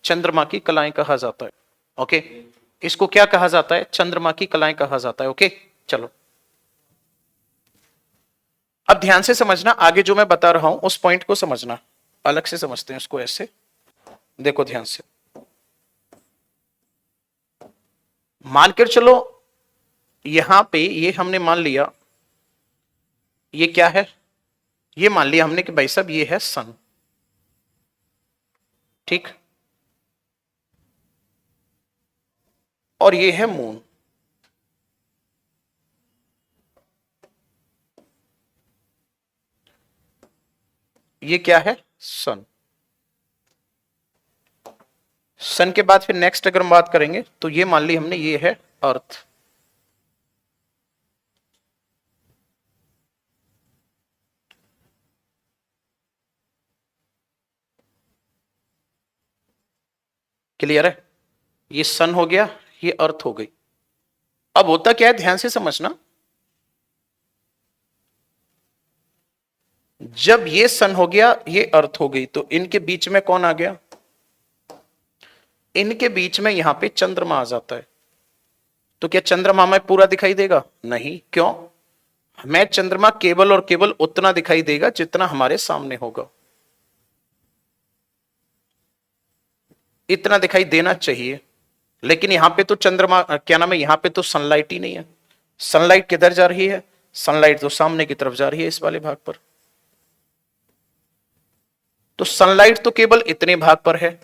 चंद्रमा की कलाएं कहा जाता है। ओके, इसको क्या कहा जाता है? चंद्रमा की कलाएं कहा जाता है। ओके, चलो अब ध्यान से समझना, आगे जो मैं बता रहा हूं उस पॉइंट को समझना, अलग से समझते हैं उसको। ऐसे देखो ध्यान से, मानकर चलो यहां पे ये हमने मान लिया, ये क्या है? ये मान लिया हमने कि भाई साहब ये है सन, ठीक, और ये है मून। ये क्या है? सन। सन के बाद फिर नेक्स्ट अगर हम बात करेंगे तो ये मान ली हमने ये है अर्थ। क्लियर है? ये सन हो गया, ये अर्थ हो गई। अब होता क्या है, ध्यान से समझना, जब ये सन हो गया, ये अर्थ हो गई, तो इनके बीच में कौन आ गया? इनके बीच में यहां पे चंद्रमा आ जाता है। तो क्या चंद्रमा हमें पूरा दिखाई देगा? नहीं। क्यों? हमें चंद्रमा केवल और केवल उतना दिखाई देगा जितना हमारे सामने होगा, इतना दिखाई देना चाहिए। लेकिन यहां पे तो चंद्रमा, क्या नाम है, यहां पे तो सनलाइट ही नहीं है। सनलाइट किधर जा रही है? सनलाइट तो सामने की तरफ जा रही है, इस वाले भाग पर। तो सनलाइट तो केवल इतने भाग पर है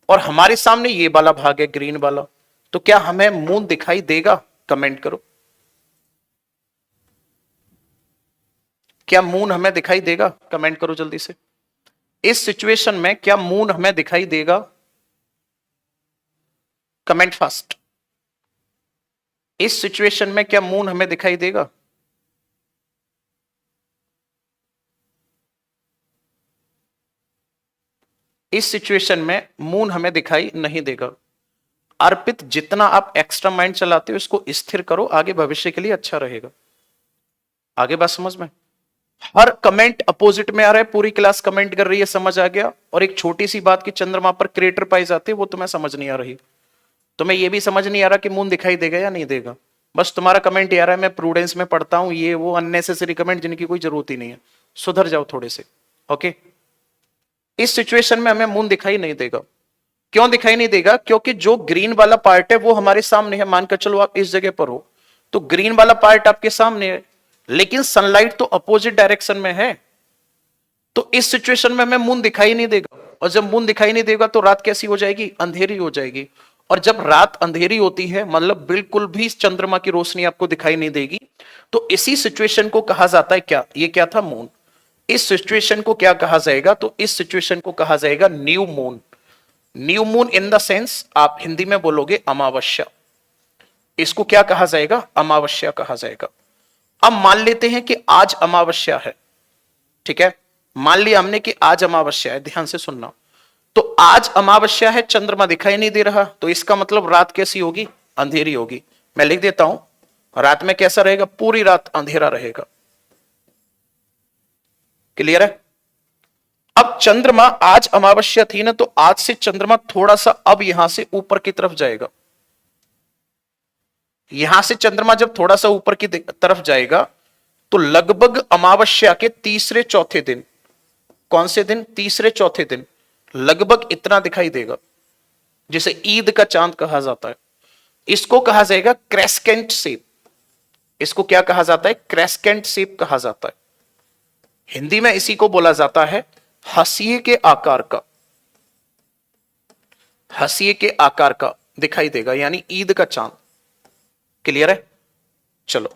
और हमारे सामने ये वाला भाग है, ग्रीन वाला। तो क्या हमें मून दिखाई देगा? कमेंट करो, क्या मून हमें दिखाई देगा? कमेंट करो जल्दी से। इस सिचुएशन में क्या मून हमें दिखाई देगा? Comment fast. इस सिचुएशन में क्या मून हमें दिखाई देगा? इस सिचुएशन में मून हमें दिखाई नहीं देगा। अर्पित, जितना आप एक्स्ट्रा माइंड चलाते हो इसको स्थिर करो, आगे भविष्य के लिए अच्छा रहेगा। आगे बात समझ में? हर कमेंट अपोजिट में आ रहा है, पूरी क्लास कमेंट कर रही है, समझ आ गया। और एक छोटी सी बात कि चंद्रमा पर क्रेटर पाए जाते हैं, वो तुम्हें समझ नहीं आ रही। तुम्हें ये भी समझ नहीं आ रहा कि मून दिखाई देगा या नहीं देगा। बस तुम्हारा कमेंट ये आ रहा है मैं प्रूडेंस में पढ़ता हूं, ये वो अननेसेसरी कमेंट जिनकी कोई जरूरत ही नहीं है। सुधर जाओ थोड़े से। ओके, इस सिचुएशन में हमें मून दिखाई नहीं देगा। क्यों दिखाई नहीं देगा? क्योंकि जो ग्रीन वाला पार्ट है वो हमारे सामने है। मानकर चलो आप इस जगह पर हो तो ग्रीन वाला पार्ट आपके सामने है, लेकिन सनलाइट तो अपोजिट डायरेक्शन में है। तो इस सिचुएशन में हमें मून दिखाई नहीं देगा। और जब मून दिखाई नहीं देगा तो रात कैसी हो जाएगी? अंधेरी हो जाएगी। और जब रात अंधेरी होती है, मतलब बिल्कुल भी चंद्रमा की रोशनी आपको दिखाई नहीं देगी, तो इसी सिचुएशन को कहा जाता है क्या? ये क्या था? मून। इस सिचुएशन को क्या कहा जाएगा? तो इस सिचुएशन को कहा जाएगा new moon. New moon in the sense, आप हिंदी में बोलोगे अमावस्या। इसको क्या कहा जाएगा? अमावस्या कहा जाएगा। अब मान लेते हैं कि आज अमावस्या है, ठीक है, मान लिया हमने कि आज अमावस्या है। ध्यान से सुनना, तो आज अमावस्या है, चंद्रमा दिखाई नहीं दे रहा, तो इसका मतलब रात कैसी होगी? अंधेरी होगी। मैं लिख देता हूं, रात में कैसा रहेगा? पूरी रात अंधेरा रहेगा। क्लियर है? अब चंद्रमा, आज अमावस्या थी ना, तो आज से चंद्रमा थोड़ा सा अब यहां से ऊपर की तरफ जाएगा। यहां से चंद्रमा जब थोड़ा सा ऊपर की तरफ जाएगा तो लगभग अमावस्या के तीसरे चौथे दिन, कौन से दिन? तीसरे चौथे दिन, लगभग इतना दिखाई देगा, जिसे ईद का चांद कहा जाता है। इसको कहा जाएगा क्रेस्केंट शेप। इसको क्या कहा जाता है? क्रेस्केंट शेप कहा जाता है। हिंदी में इसी को बोला जाता है हंसिए के आकार का, हंसिए के आकार का दिखाई देगा, यानी ईद का चांद। क्लियर है? चलो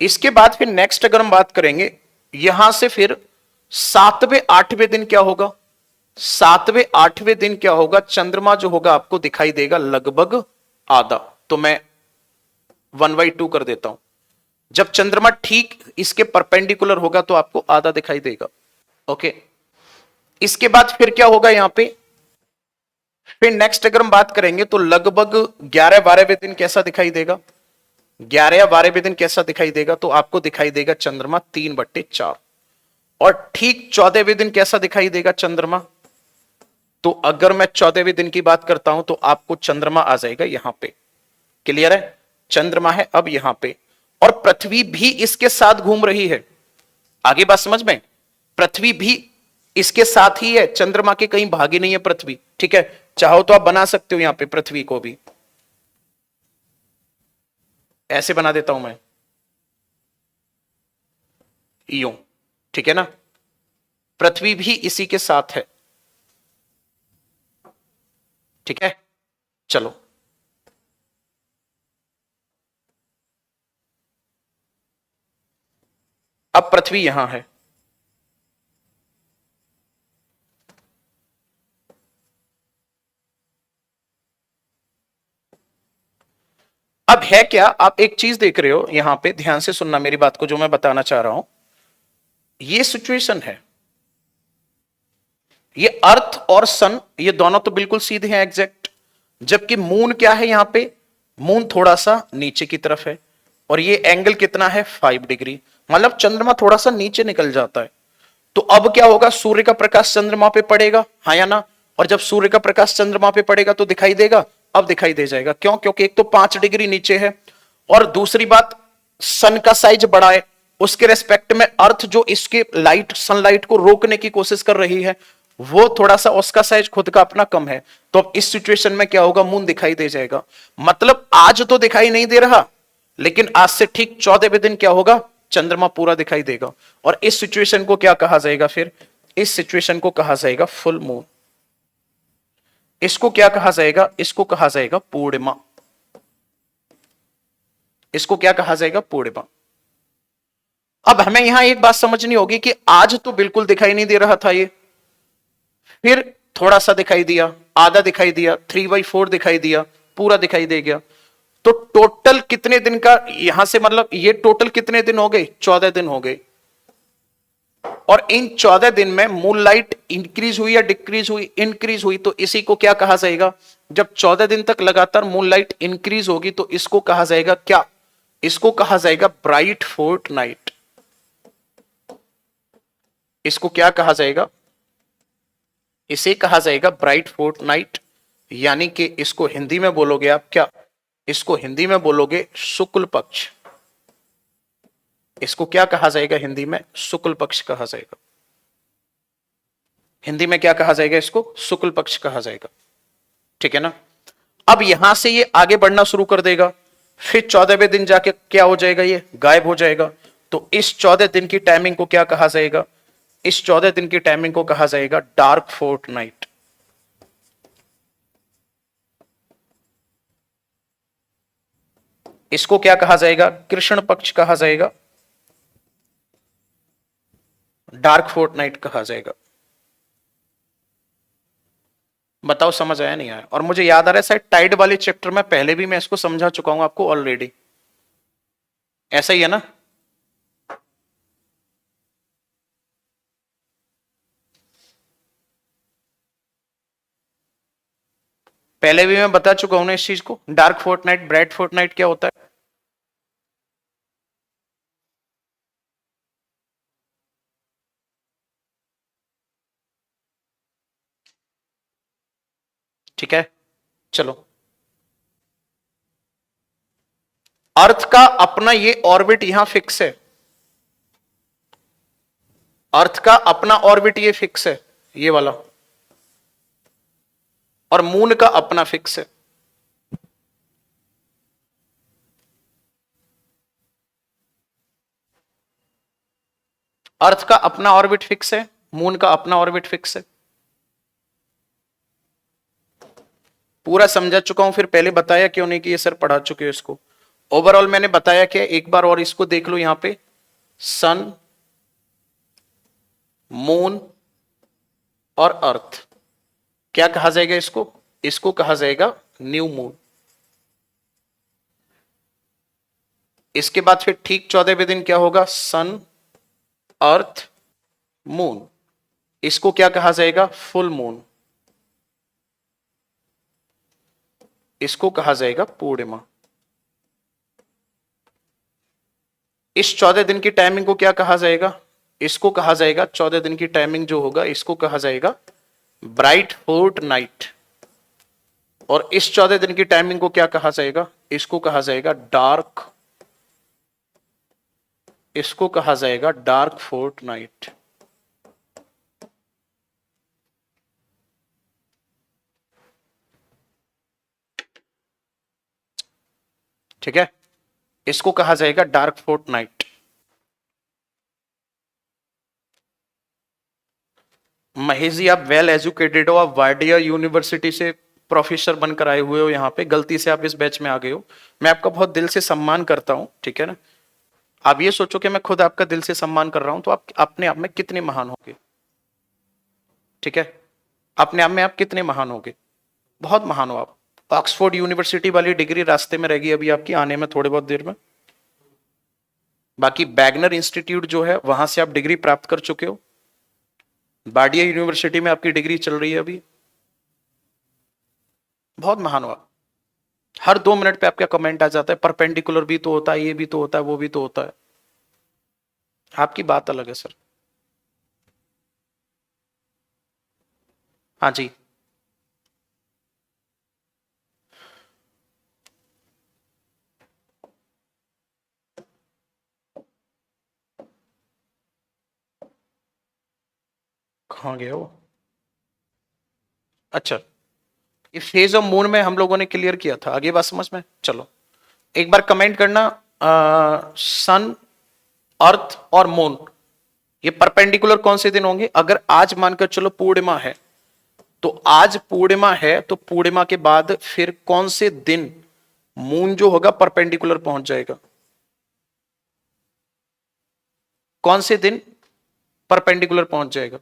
इसके बाद फिर नेक्स्ट अगर हम बात करेंगे, यहां से फिर 7वें 8वें दिन क्या होगा? 7वें 8वें दिन क्या होगा? चंद्रमा जो होगा आपको दिखाई देगा लगभग आधा। तो मैं 1/2 कर देता हूं। जब चंद्रमा ठीक इसके परपेंडिकुलर होगा तो आपको आधा दिखाई देगा। ओके, इसके बाद फिर क्या होगा यहां पे? फिर नेक्स्ट अगर हम बात करेंगे तो लगभग 11-12वें दिन कैसा दिखाई देगा? 11 या 12वें दिन कैसा दिखाई देगा? तो आपको दिखाई देगा चंद्रमा 3/4। और ठीक 14वें दिन कैसा दिखाई देगा चंद्रमा? तो अगर मैं 14वें दिन की बात करता हूं तो आपको चंद्रमा आ जाएगा यहां पे। क्लियर है? चंद्रमा है अब यहां पे, और पृथ्वी भी इसके साथ घूम रही है। आगे बात समझ में? पृथ्वी भी इसके साथ ही है, चंद्रमा के कहीं भागी नहीं है पृथ्वी। ठीक है, चाहो तो आप बना सकते हो यहां पे पृथ्वी को भी, ऐसे बना देता हूं मैं, यूं। ठीक है ना? पृथ्वी भी इसी के साथ है। ठीक है, चलो अब पृथ्वी यहां है। अब है क्या, आप एक चीज देख रहे हो यहां पे, ध्यान से सुनना मेरी बात को, जो मैं बताना चाह रहा हूं। ये सिचुएशन है, ये अर्थ और सन ये दोनों तो बिल्कुल सीधे हैं, एग्जैक्ट। जबकि मून क्या है यहां पे? मून थोड़ा सा नीचे की तरफ है, और ये एंगल कितना है? 5 डिग्री। मतलब चंद्रमा थोड़ा सा नीचे निकल जाता है। तो अब क्या होगा? सूर्य का प्रकाश चंद्रमा पे पड़ेगा, हाँ या ना? और जब सूर्य का प्रकाश चंद्रमा पे पड़ेगा तो दिखाई देगा। अब दिखाई दे जाएगा, क्यों? क्योंकि एक तो 5 डिग्री नीचे है, और दूसरी बात सन का साइज बड़ा है। उसके रेस्पेक्ट में अर्थ जो इसके लाइट, सनलाइट को रोकने की कोशिश कर रही है, वो थोड़ा सा उसका साइज खुद का अपना कम है। तो अब इस सिचुएशन में क्या होगा? मून दिखाई दे जाएगा। मतलब आज तो दिखाई नहीं दे रहा, लेकिन आज से ठीक 14वें दिन क्या होगा? चंद्रमा पूरा दिखाई देगा। और इस सिचुएशन को क्या कहा जाएगा फिर? इस सिचुएशन को कहा जाएगा फुल मून। इसको क्या कहा जाएगा? इसको कहा जाएगा पूर्णिमा। इसको क्या कहा जाएगा? पूर्णिमा। अब हमें यहां एक बात समझनी होगी कि आज तो बिल्कुल दिखाई नहीं दे रहा था ये, फिर थोड़ा सा दिखाई दिया, आधा दिखाई दिया, 3/4 दिखाई दिया, पूरा दिखाई दे गया। तो टोटल कितने दिन का यहां से, मतलब ये टोटल कितने दिन हो गए? 14 दिन हो गए। और इन 14 दिन में मूनलाइट इंक्रीज हुई या डिक्रीज हुई? इंक्रीज हुई। तो इसी को क्या कहा जाएगा? जब 14 दिन तक लगातार मूनलाइट इंक्रीज होगी तो इसको कहा जाएगा क्या? इसको कहा जाएगा ब्राइट फोर्ट नाइट। इसको क्या कहा जाएगा? इसे कहा जाएगा ब्राइट फोर्ट नाइट। यानी कि इसको हिंदी में बोलोगे आप क्या? इसको हिंदी में बोलोगे शुक्ल पक्ष। इसको क्या कहा जाएगा हिंदी में? शुक्ल पक्ष कहा जाएगा। हिंदी में क्या कहा जाएगा? इसको शुक्ल पक्ष कहा जाएगा। ठीक है ना? अब यहां से ये आगे बढ़ना शुरू कर देगा, फिर 14वें दिन जाके क्या हो जाएगा? ये गायब हो जाएगा। तो इस 14 दिन की टाइमिंग को क्या कहा जाएगा? इस 14 दिन की टाइमिंग को कहा जाएगा डार्क फोर्ट नाइट। इसको क्या कहा जाएगा? कृष्ण पक्ष कहा जाएगा, डार्क फोर्ट नाइट कहा जाएगा। बताओ समझ आया नहीं आया? और मुझे याद आ रहा है शायद टाइड वाले चैप्टर में पहले भी मैं इसको समझा चुका हूं आपको ऑलरेडी। ऐसा ही है ना? पहले भी मैं बता चुका हूं ना इस चीज को। डार्क फोर्टनाइट, ब्राइट फोर्टनाइट क्या होता है? ठीक है, चलो। अर्थ का अपना ये ऑर्बिट यहां फिक्स है। अर्थ का अपना ऑर्बिट ये फिक्स है, ये वाला। और मून का अपना फिक्स है। अर्थ का अपना ऑर्बिट फिक्स है, मून का अपना ऑर्बिट फिक्स है। पूरा समझा चुका हूं, फिर पहले बताया क्यों नहीं कि ये सर पढ़ा चुके हो इसको। ओवरऑल मैंने बताया क्या, एक बार और इसको देख लो यहां पे, सन, मून और अर्थ, क्या कहा जाएगा इसको? इसको कहा जाएगा न्यू मून। इसके बाद फिर ठीक 14वें दिन क्या होगा? सन, अर्थ, मून। इसको क्या कहा जाएगा? Full moon. इसको कहा जाएगा पूर्णिमा। इस 14 दिन की टाइमिंग को क्या कहा जाएगा? इसको कहा जाएगा, 14 दिन की टाइमिंग जो होगा इसको कहा जाएगा ब्राइट फोर्ट नाइट। और इस 14 दिन की टाइमिंग को क्या कहा जाएगा? इसको कहा जाएगा डार्क, इसको कहा जाएगा डार्क फोर्ट नाइट। ठीक है, इसको कहा जाएगा dark fort night. Mahesh ji, आप वेल एजुकेटेड हो, आप वाडिया यूनिवर्सिटी से प्रोफेसर बनकर आए हुए हो, यहाँ पे गलती से आप इस बैच में आ गए हो। मैं आपका बहुत दिल से सम्मान करता हूं, ठीक है ना। आप ये सोचो कि मैं खुद आपका दिल से सम्मान कर रहा हूं, तो आप अपने आप में कितने महान होगे। ठीक है, अपने आप में आप कितने महान होगे, बहुत महान हो आप। ऑक्सफोर्ड यूनिवर्सिटी वाली डिग्री रास्ते में रहेगी अभी आपकी, आने में थोड़ी बहुत देर में। बाकी बैगनर इंस्टीट्यूट जो है वहां से आप डिग्री प्राप्त कर चुके हो, बाडिया यूनिवर्सिटी में आपकी डिग्री चल रही है अभी। बहुत महान हो आप। हर 2 मिनट पे आपका कमेंट आ जाता है, परपेंडिकुलर भी तो होता है, ये भी तो होता है, वो भी तो होता है। आपकी बात अलग है सर। हाँ जी, कहाँ गया वो? अच्छा, ये फेज ऑफ मून में हम लोगों ने क्लियर किया था, आगे बात समझ में? चलो एक बार कमेंट करना, सन, अर्थ और मून ये परपेंडिकुलर कौन से दिन होंगे? अगर आज मानकर चलो पूर्णिमा है, तो आज पूर्णिमा है तो पूर्णिमा के बाद फिर कौन से दिन मून जो होगा परपेंडिकुलर पहुंच जाएगा? कौन से दिन परपेंडिकुलर पहुंच जाएगा?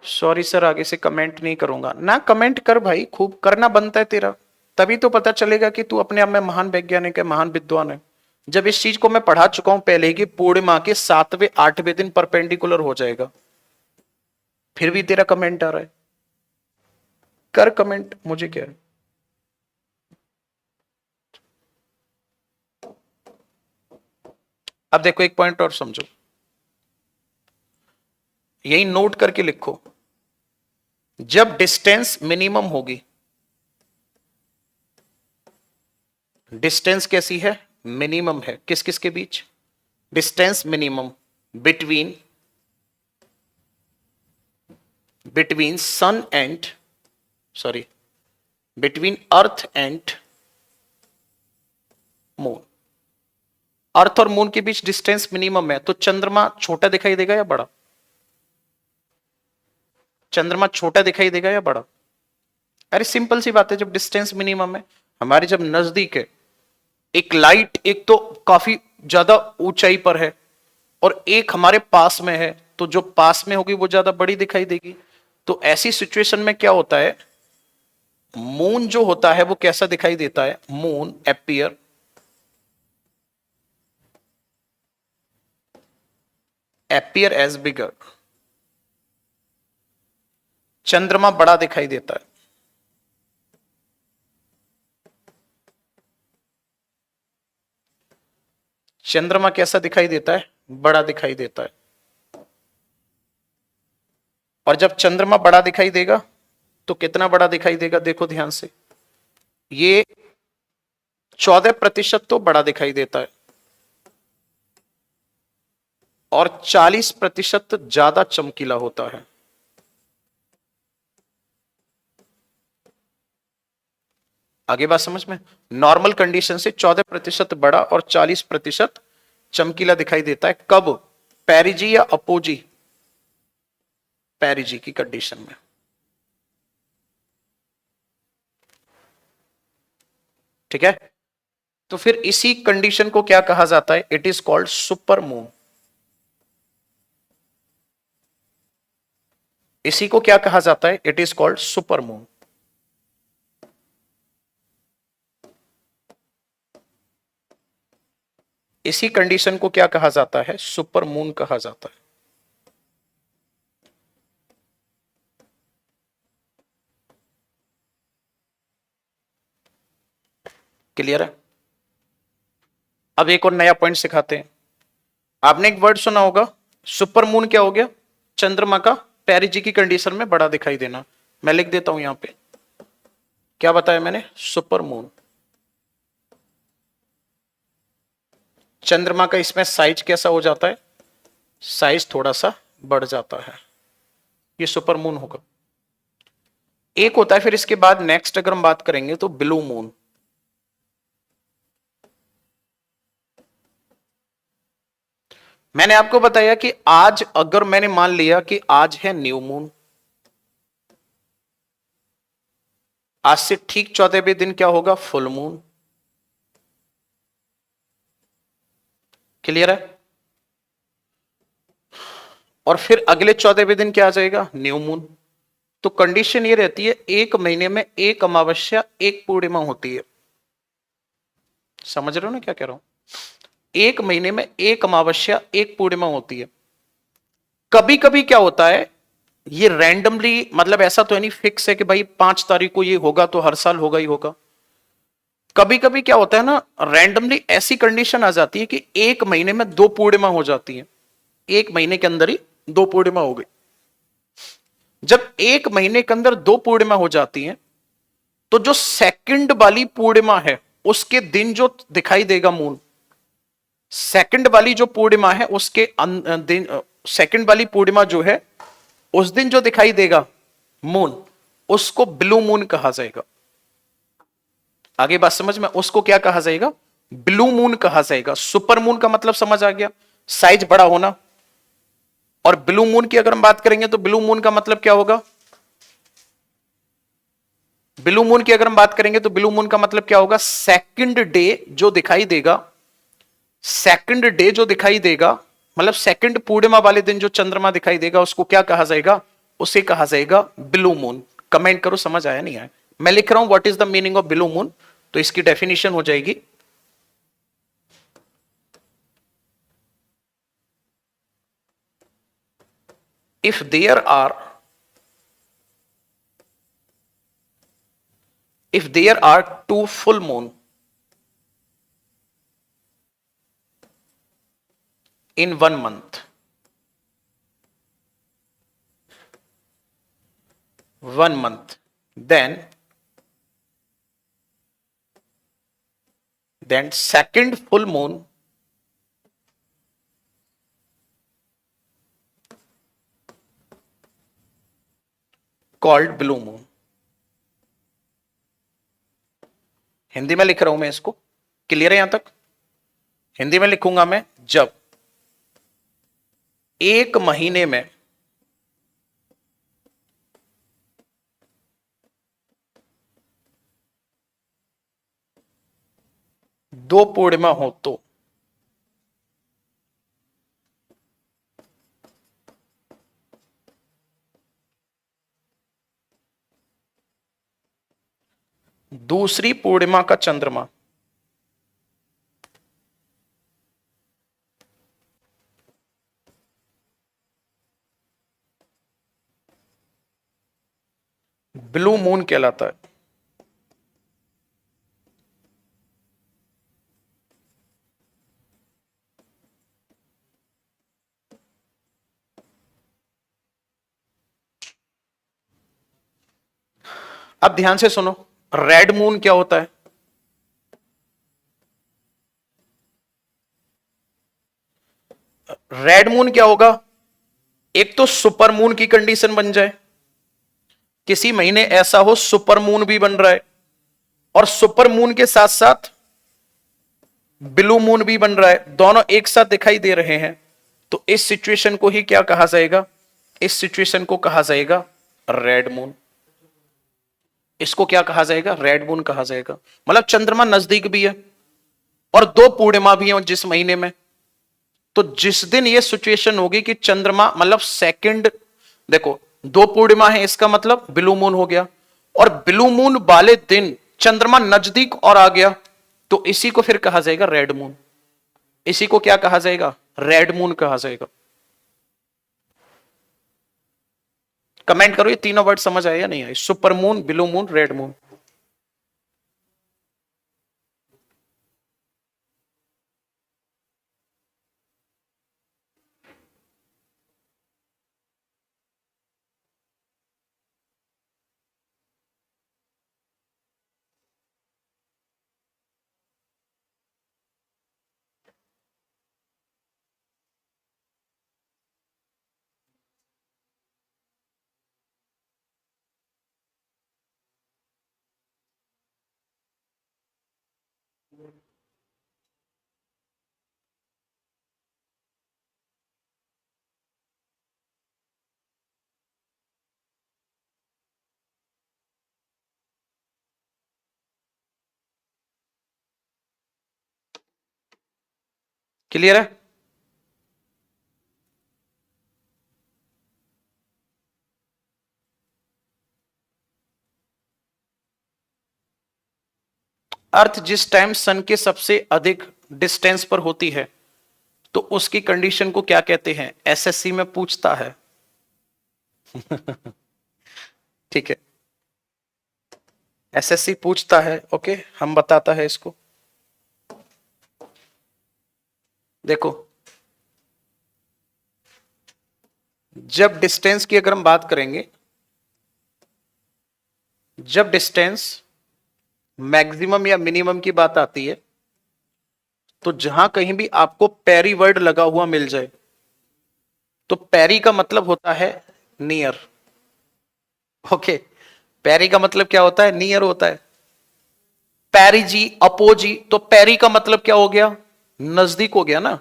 सॉरी सर, आगे से कमेंट नहीं करूंगा ना। कमेंट कर भाई, खूब करना बनता है तेरा, तभी तो पता चलेगा कि तू अपने आप में महान वैज्ञानिक है, महान विद्वान है। जब इस चीज को मैं पढ़ा चुका हूं पहले कि पूर्णिमा के 7वें 8वें दिन परपेंडिकुलर हो जाएगा, फिर भी तेरा कमेंट आ रहा है। कर कमेंट, मुझे क्या है। अब देखो एक पॉइंट और समझो, यही नोट करके लिखो। जब डिस्टेंस मिनिमम होगी, डिस्टेंस कैसी है? मिनिमम है। किस किस के बीच? Distance minimum between between sun and, sorry, between earth and moon. Earth और मून के बीच डिस्टेंस मिनिमम है, तो चंद्रमा छोटा दिखाई देगा या बड़ा? चंद्रमा छोटा दिखाई देगा या बड़ा? अरे सिंपल सी बात है, जब डिस्टेंस मिनिमम है, हमारे जब नजदीक है, एक लाइट एक तो काफी ज्यादा ऊंचाई पर है और एक हमारे पास में है, तो जो पास में होगी वो ज्यादा बड़ी दिखाई देगी। तो ऐसी सिचुएशन में क्या होता है, मून जो होता है वो कैसा दिखाई देता है? मून appear एज बिगर। चंद्रमा बड़ा दिखाई देता है। चंद्रमा कैसा दिखाई देता है? बड़ा दिखाई देता है। और जब चंद्रमा बड़ा दिखाई देगा तो कितना बड़ा दिखाई देगा? देखो ध्यान से, ये 14% तो बड़ा दिखाई देता है और 40% ज्यादा चमकीला होता है। आगे बात समझ में? नॉर्मल कंडीशन से 14% बड़ा और 40% चमकीला दिखाई देता है कब? पेरिजी या अपोजी? पेरिजी की कंडीशन में। ठीक है, तो फिर इसी कंडीशन को क्या कहा जाता है? It is called super moon. इसी को क्या कहा जाता है? It is called super moon. इसी कंडीशन को क्या कहा जाता है? सुपर मून कहा जाता है। क्लियर है? अब एक और नया पॉइंट सिखाते हैं। आपने एक वर्ड सुना होगा, सुपर मून क्या हो गया? चंद्रमा का पेरिजी की कंडीशन में बड़ा दिखाई देना। मैं लिख देता हूं यहां पे, क्या बताया मैंने? Super moon. चंद्रमा का इसमें साइज कैसा हो जाता है? साइज थोड़ा सा बढ़ जाता है, ये सुपर मून होगा। एक होता है फिर इसके बाद नेक्स्ट अगर हम बात करेंगे तो ब्लू मून। मैंने आपको बताया कि आज अगर मैंने मान लिया कि आज है न्यू मून, आज से ठीक 14वें दिन क्या होगा? Full moon. क्लियर है? और फिर अगले 14वें दिन क्या आ जाएगा? New moon. तो कंडीशन ये रहती है, एक महीने में एक अमावस्या एक पूर्णिमा होती है। समझ रहे हो ना क्या कह रहा हूं? एक महीने में एक अमावस्या एक पूर्णिमा होती है। कभी कभी क्या होता है, ये रैंडमली, मतलब ऐसा तो है नहीं फिक्स है कि भाई 5 तारीख को ये होगा तो हर साल होगा ही होगा। कभी कभी क्या होता है ना, रैंडमली ऐसी कंडीशन आ जाती है कि एक महीने में 2 पूर्णिमा हो जाती है। एक महीने के अंदर ही 2 पूर्णिमा हो गई। जब एक महीने के अंदर 2 पूर्णिमा हो जाती है, तो जो सेकंड वाली पूर्णिमा है उसके दिन जो दिखाई देगा मून, सेकंड वाली जो पूर्णिमा है उसके दिन, सेकंड वाली पूर्णिमा जो है उस दिन जो दिखाई देगा मून, उसको ब्लू मून कहा जाएगा। आगे बात समझ में? उसको क्या कहा जाएगा? ब्लू मून कहा जाएगा। सुपर मून का मतलब समझ आ गया, साइज बड़ा होना। और ब्लू मून की अगर हम बात करेंगे तो ब्लू मून का मतलब क्या होगा? ब्लू मून की अगर हम बात करेंगे तो ब्लू मून का मतलब क्या होगा? सेकंड डे जो दिखाई देगा, सेकंड डे जो दिखाई देगा, मतलब सेकंड पूर्णिमा वाले दिन जो चंद्रमा दिखाई देगा उसको क्या कहा जाएगा? उसे कहा जाएगा ब्लू मून। कमेंट करो समझ आया नहीं आया। मैं लिख रहा हूं what is the meaning of blue moon, तो इसकी डेफिनेशन हो जाएगी, if there are, if there are 2 full moon in 1 month, 1 month, then second full moon called blue moon। Hindi में लिख रहा हूं मैं इसको, क्लियर है यहां तक? हिंदी में लिखूंगा मैं, जब एक महीने में दो पूर्णिमा हो तो दूसरी पूर्णिमा का चंद्रमा ब्लू मून कहलाता है। अब ध्यान से सुनो, रेड मून क्या होता है? रेड मून क्या होगा? एक तो सुपर मून की कंडीशन बन जाए, किसी महीने ऐसा हो सुपर मून भी बन रहा है, और सुपर मून के साथ साथ ब्लू मून भी बन रहा है, दोनों एक साथ दिखाई दे रहे हैं, तो इस सिचुएशन को ही क्या कहा जाएगा? इस सिचुएशन को कहा जाएगा रेड मून। इसको क्या कहा जाएगा? रेड मून कहा जाएगा। मतलब चंद्रमा नजदीक भी है और दो पूर्णिमा भी है जिस महीने में, तो जिस दिन ये सिचुएशन होगी कि चंद्रमा मतलब सेकंड, देखो दो पूर्णिमा है इसका मतलब ब्लू मून हो गया, और ब्लू मून वाले दिन चंद्रमा नजदीक और आ गया, तो इसी को फिर कहा जाएगा रेड मून। इसी को क्या कहा जाएगा? रेड मून कहा जाएगा। कमेंट करो ये तीनों वर्ड समझ आए या नहीं आए? Super moon, blue moon, red moon. Clear है? अर्थ जिस टाइम सन के सबसे अधिक डिस्टेंस पर होती है तो उसकी कंडीशन को क्या कहते हैं? एसएससी में पूछता है। ठीक है, एसएससी पूछता है। ओके, हम बताता है इसको। देखो, जब डिस्टेंस की अगर हम बात करेंगे, जब डिस्टेंस मैक्सिमम या मिनिमम की बात आती है, तो जहां कहीं भी आपको पैरी वर्ड लगा हुआ मिल जाए, तो पैरी का मतलब होता है नियर। ओके, पैरी का मतलब क्या होता है? नियर होता है। पैरी जी, अपोजी, तो पैरी का मतलब क्या हो गया? नजदीक हो गया ना,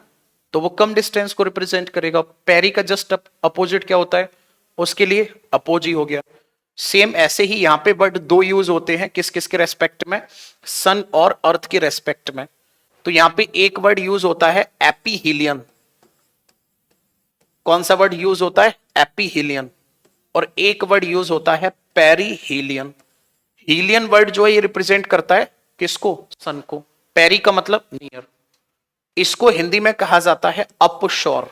तो वो कम डिस्टेंस को रिप्रेजेंट करेगा। पैरी का जस्ट अपोजिट क्या होता है? उसके लिए अपोजी हो गया। सेम ऐसे ही यहां पे वर्ड दो यूज होते हैं, किस किस के रेस्पेक्ट में? सन और अर्थ के रेस्पेक्ट में। तो यहां पे एक वर्ड यूज होता है एपीहीलियन। कौन सा वर्ड यूज होता है? एपीहीलियन। और एक वर्ड यूज होता है पेरीहीलियन। हीलियन वर्ड जो है ये रिप्रेजेंट करता है किसको? सन को। पेरी का मतलब नियर। इसको हिंदी में कहा जाता है अपशौर,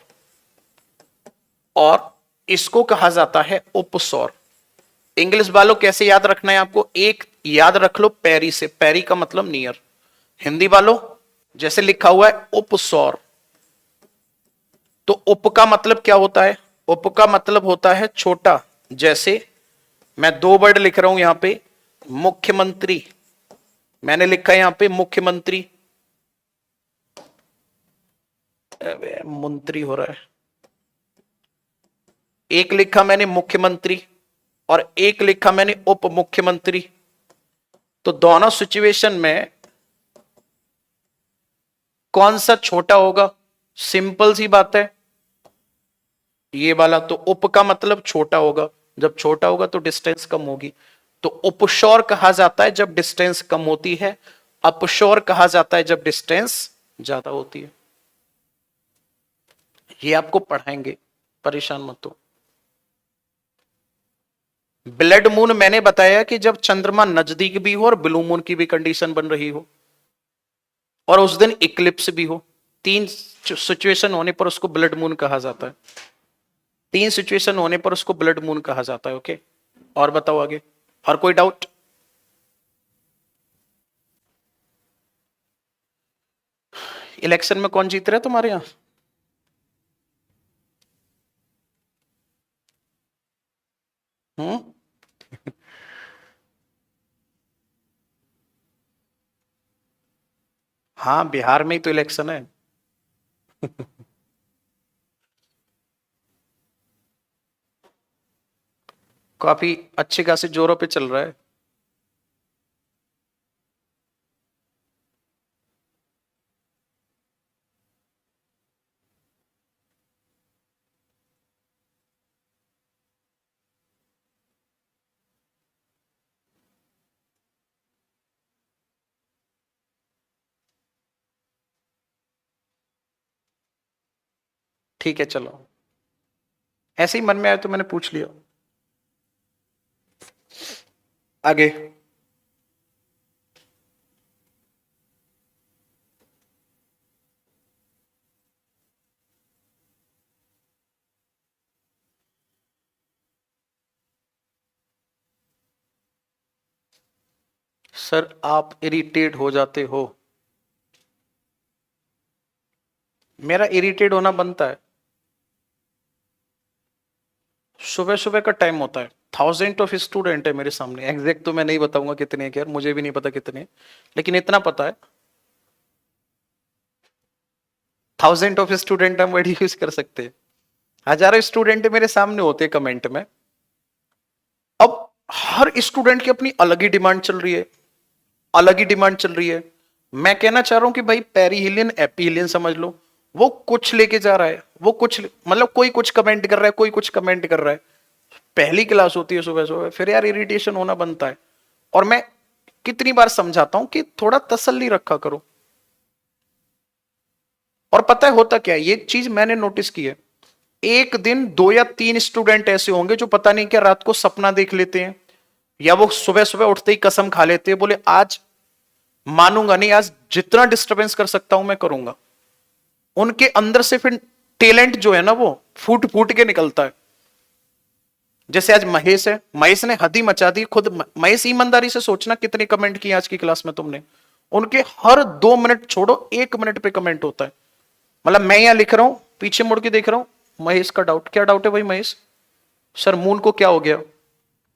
और इसको कहा जाता है उपसौर। इंग्लिश वालों कैसे याद रखना है आपको? एक याद रख लो पेरी से, पेरी का मतलब नियर। हिंदी वालों जैसे लिखा हुआ है उपसौर, तो उप का मतलब क्या होता है? उप का मतलब होता है छोटा। जैसे मैं दो वर्ड लिख रहा हूं यहां पे, मुख्यमंत्री, मैंने लिखा है यहां पे मुख्यमंत्री, मंत्री हो रहा है, एक लिखा मैंने मुख्यमंत्री और एक लिखा मैंने उप मुख्यमंत्री। तो दोनों सिचुएशन में कौन सा छोटा होगा? सिंपल सी बात है, ये वाला। तो उप का मतलब छोटा होगा, जब छोटा होगा तो डिस्टेंस कम होगी। तो उपशौर कहा जाता है जब डिस्टेंस कम होती है, अपशौर कहा जाता है जब डिस्टेंस ज्यादा होती है। ये आपको पढ़ाएंगे, परेशान मत हो। ब्लड मून मैंने बताया कि जब चंद्रमा नजदीक भी हो और ब्लू मून की भी कंडीशन बन रही हो, और उस दिन इक्लिप्स भी हो। तीन सिचुएशन होने पर उसको ब्लड मून कहा जाता है। तीन सिचुएशन होने पर उसको ब्लड मून कहा जाता है। ओके, और बताओ आगे, और कोई डाउट? इलेक्शन में कौन जीत रहा है तुम्हारे यहां? हम्म? हाँ, बिहार में ही तो इलेक्शन है। काफी अच्छे खासे जोरों पे चल रहा है। ठीक है चलो, ऐसे ही मन में आया तो मैंने पूछ लिया। आगे। सर आप इरिटेट हो जाते हो। मेरा इरिटेट होना बनता है। सुबह सुबह का टाइम होता है, थाउजेंड ऑफ स्टूडेंट है मेरे सामने, एग्जैक्ट तो मैं नहीं बताऊंगा कितने हैं, यार मुझे भी नहीं पता कितने हैं, लेकिन इतना पता है थाउजेंड ऑफ स्टूडेंट हम वर्ड यूज कर सकते हैं। हजारों स्टूडेंट मेरे सामने होते हैं कमेंट में। अब हर स्टूडेंट की अपनी अलग ही डिमांड चल रही है, अलग ही डिमांड चल रही है। मैं कहना चाह रहा हूं कि भाई पेरीहिलियन एपीहिलियन समझ लो, वो कुछ लेके जा रहा है, वो कुछ मतलब कोई कुछ कमेंट कर रहा है, कोई कुछ कमेंट कर रहा है। पहली क्लास होती है सुबह सुबह, फिर यार इरिटेशन होना बनता है। और मैं कितनी बार समझाता हूं कि थोड़ा तसल्ली रखा करो। और पता है होता क्या है, ये चीज मैंने नोटिस की है, एक दिन 2 या 3 स्टूडेंट ऐसे होंगे जो पता नहीं क्या रात को सपना देख लेते हैं, या वो सुबह सुबह उठते ही कसम खा लेते हैं, बोले आज मानूंगा नहीं, आज जितना डिस्टरबेंस कर सकता हूं मैं करूंगा। उनके अंदर से फिर टैलेंट जो है ना वो फूट फूट के निकलता है। जैसे आज महेश है, महेश ने हद ही मचा दी खुद। महेश ईमानदारी से सोचना कितने कमेंट किए आज की क्लास में तुमने। उनके हर 2 मिनट छोड़ो 1 मिनट पे कमेंट होता है। मतलब मैं यहां लिख रहा हूं, पीछे मुड़ के देख रहा हूं, महेश का डाउट, क्या डाउट है भाई महेश? सर मून को क्या हो गया?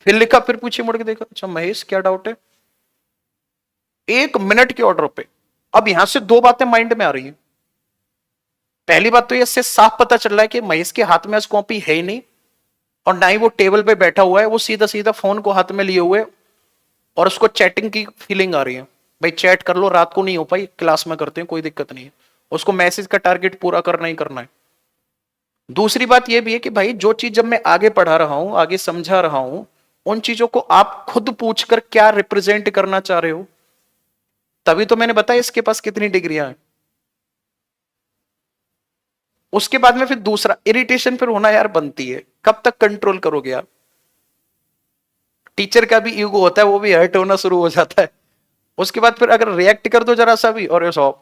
फिर लिखा, फिर पीछे मुड़ के देखा, अच्छा महेश क्या डाउट है? 1 मिनट के ऑर्डर पे। अब यहां से 2 बातें माइंड में आ रही हैं। पहली बात तो इससे साफ पता चल रहा है कि महेश के हाथ में आज कॉपी है ही नहीं, और ना ही वो टेबल पे बैठा हुआ है, वो सीधा सीधा फोन को हाथ में लिए हुए, और उसको चैटिंग की फीलिंग आ रही है। भाई चैट कर लो, रात को नहीं हो पाई, क्लास में करते हैं, कोई दिक्कत नहीं है। उसको मैसेज का टारगेट पूरा करना ही करना है। दूसरी बात यह भी है कि भाई जो चीज जब मैं आगे पढ़ा रहा हूं, आगे समझा रहा हूं, उन चीजों को आप खुद पूछकर क्या रिप्रेजेंट करना चाह रहे हो, तभी तो मैंने बताया इसके पास कितनी डिग्रियां हैं। उसके बाद में फिर दूसरा इरिटेशन फिर होना यार बनती है, कब तक कंट्रोल करोगे आप? टीचर का भी ईगो होता है, वो भी हर्ट होना शुरू हो जाता है। उसके बाद फिर अगर रिएक्ट कर दो जरा सा भी, और ये सब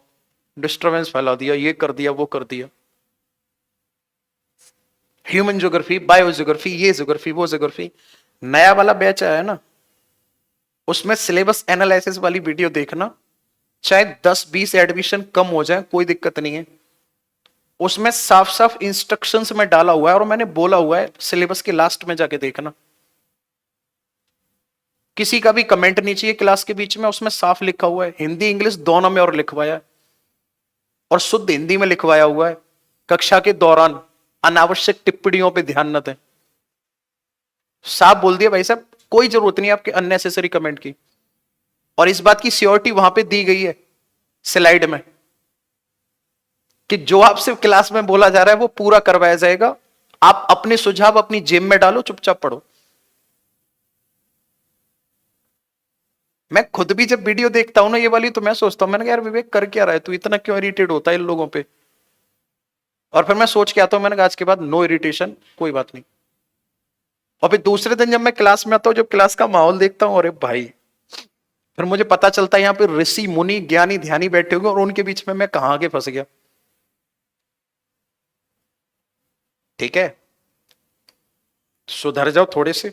डिस्टर्बेंस फैला दिया, ये कर दिया, वो कर दिया। ह्यूमन ज्योग्राफी, बायो ज्योग्राफी, ये ज्योग्राफी, वो ज्योग्राफी, नया वाला बैच आया है ना, उसमें सिलेबस एनालिसिस वाली वीडियो देखना। चाहे 10-20 एडमिशन कम हो जाए कोई दिक्कत नहीं है, उसमें साफ साफ इंस्ट्रक्शंस में डाला हुआ है, और मैंने बोला हुआ है सिलेबस के लास्ट में जाके देखना। किसी का भी कमेंट नहीं चाहिए क्लास के बीच में, उसमें साफ लिखा हुआ है, हिंदी इंग्लिश दोनों में और लिखवाया है, और शुद्ध हिंदी में लिखवाया हुआ है, कक्षा के दौरान अनावश्यक टिप्पणियों पे ध्यान न दें। साफ बोल दिया भाई साहब, कोई जरूरत नहीं आपके अननेसेसरी कमेंट की। और इस बात की श्योरिटी वहां पे दी गई है स्लाइड में, कि जो आपसे क्लास में बोला जा रहा है वो पूरा करवाया जाएगा। आप अपने सुझाव अपनी जेब में डालो, चुपचाप पढ़ो। मैं खुद भी जब वीडियो देखता हूं ना ये वाली, तो मैं सोचता हूं, मैंने कहा यार विवेक कर क्या रहा है तू, इतना क्यों इरिटेट होता है इन लोगों पे? और फिर मैं सोच के आता हूं, मैंने कहा आज के बाद नो इरिटेशन, कोई बात नहीं। और फिर दूसरे दिन जब मैं क्लास में आता हूं, जब क्लास का माहौल देखता हूं, अरे भाई, फिर मुझे पता चलता है यहाँ पे ऋषि मुनि ज्ञानी ध्यानी बैठे हुए, और उनके बीच में मैं कहां आगे फंस गया। ठीक है, सुधर जाओ थोड़े से।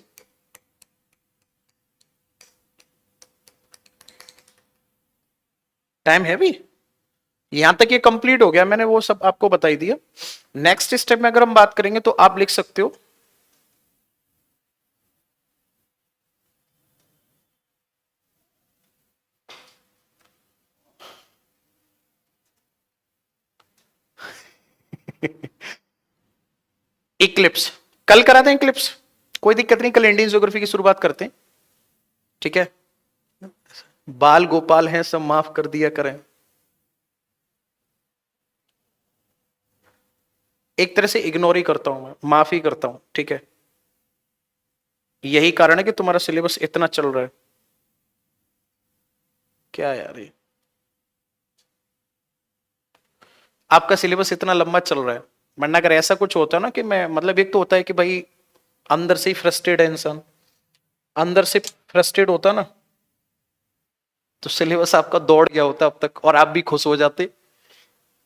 टाइम है भी, यहां तक ये कंप्लीट हो गया, मैंने वो सब आपको बता ही दिया। नेक्स्ट स्टेप में अगर हम बात करेंगे तो आप लिख सकते हो, इक्लिप्स। कल कराते हैं इक्लिप्स, कोई दिक्कत नहीं, कल इंडियन ज्योग्राफी की शुरुआत करते हैं। ठीक है, बाल गोपाल हैं सब माफ कर दिया करें। एक तरह से इग्नोर ही करता हूं मैं, माफ ही करता हूं, ठीक है। यही कारण है कि तुम्हारा सिलेबस इतना चल रहा है। क्या यार ये, आपका सिलेबस इतना लंबा चल रहा है, वरना अगर ऐसा कुछ होता ना कि मैं मतलब, एक तो होता है कि भाई अंदर से ही फ्रस्ट्रेट है इंसान, अंदर से फ्रस्ट्रेट होता ना, तो सिलेबस आपका दौड़ गया होता अब तक और आप भी खुश हो जाते,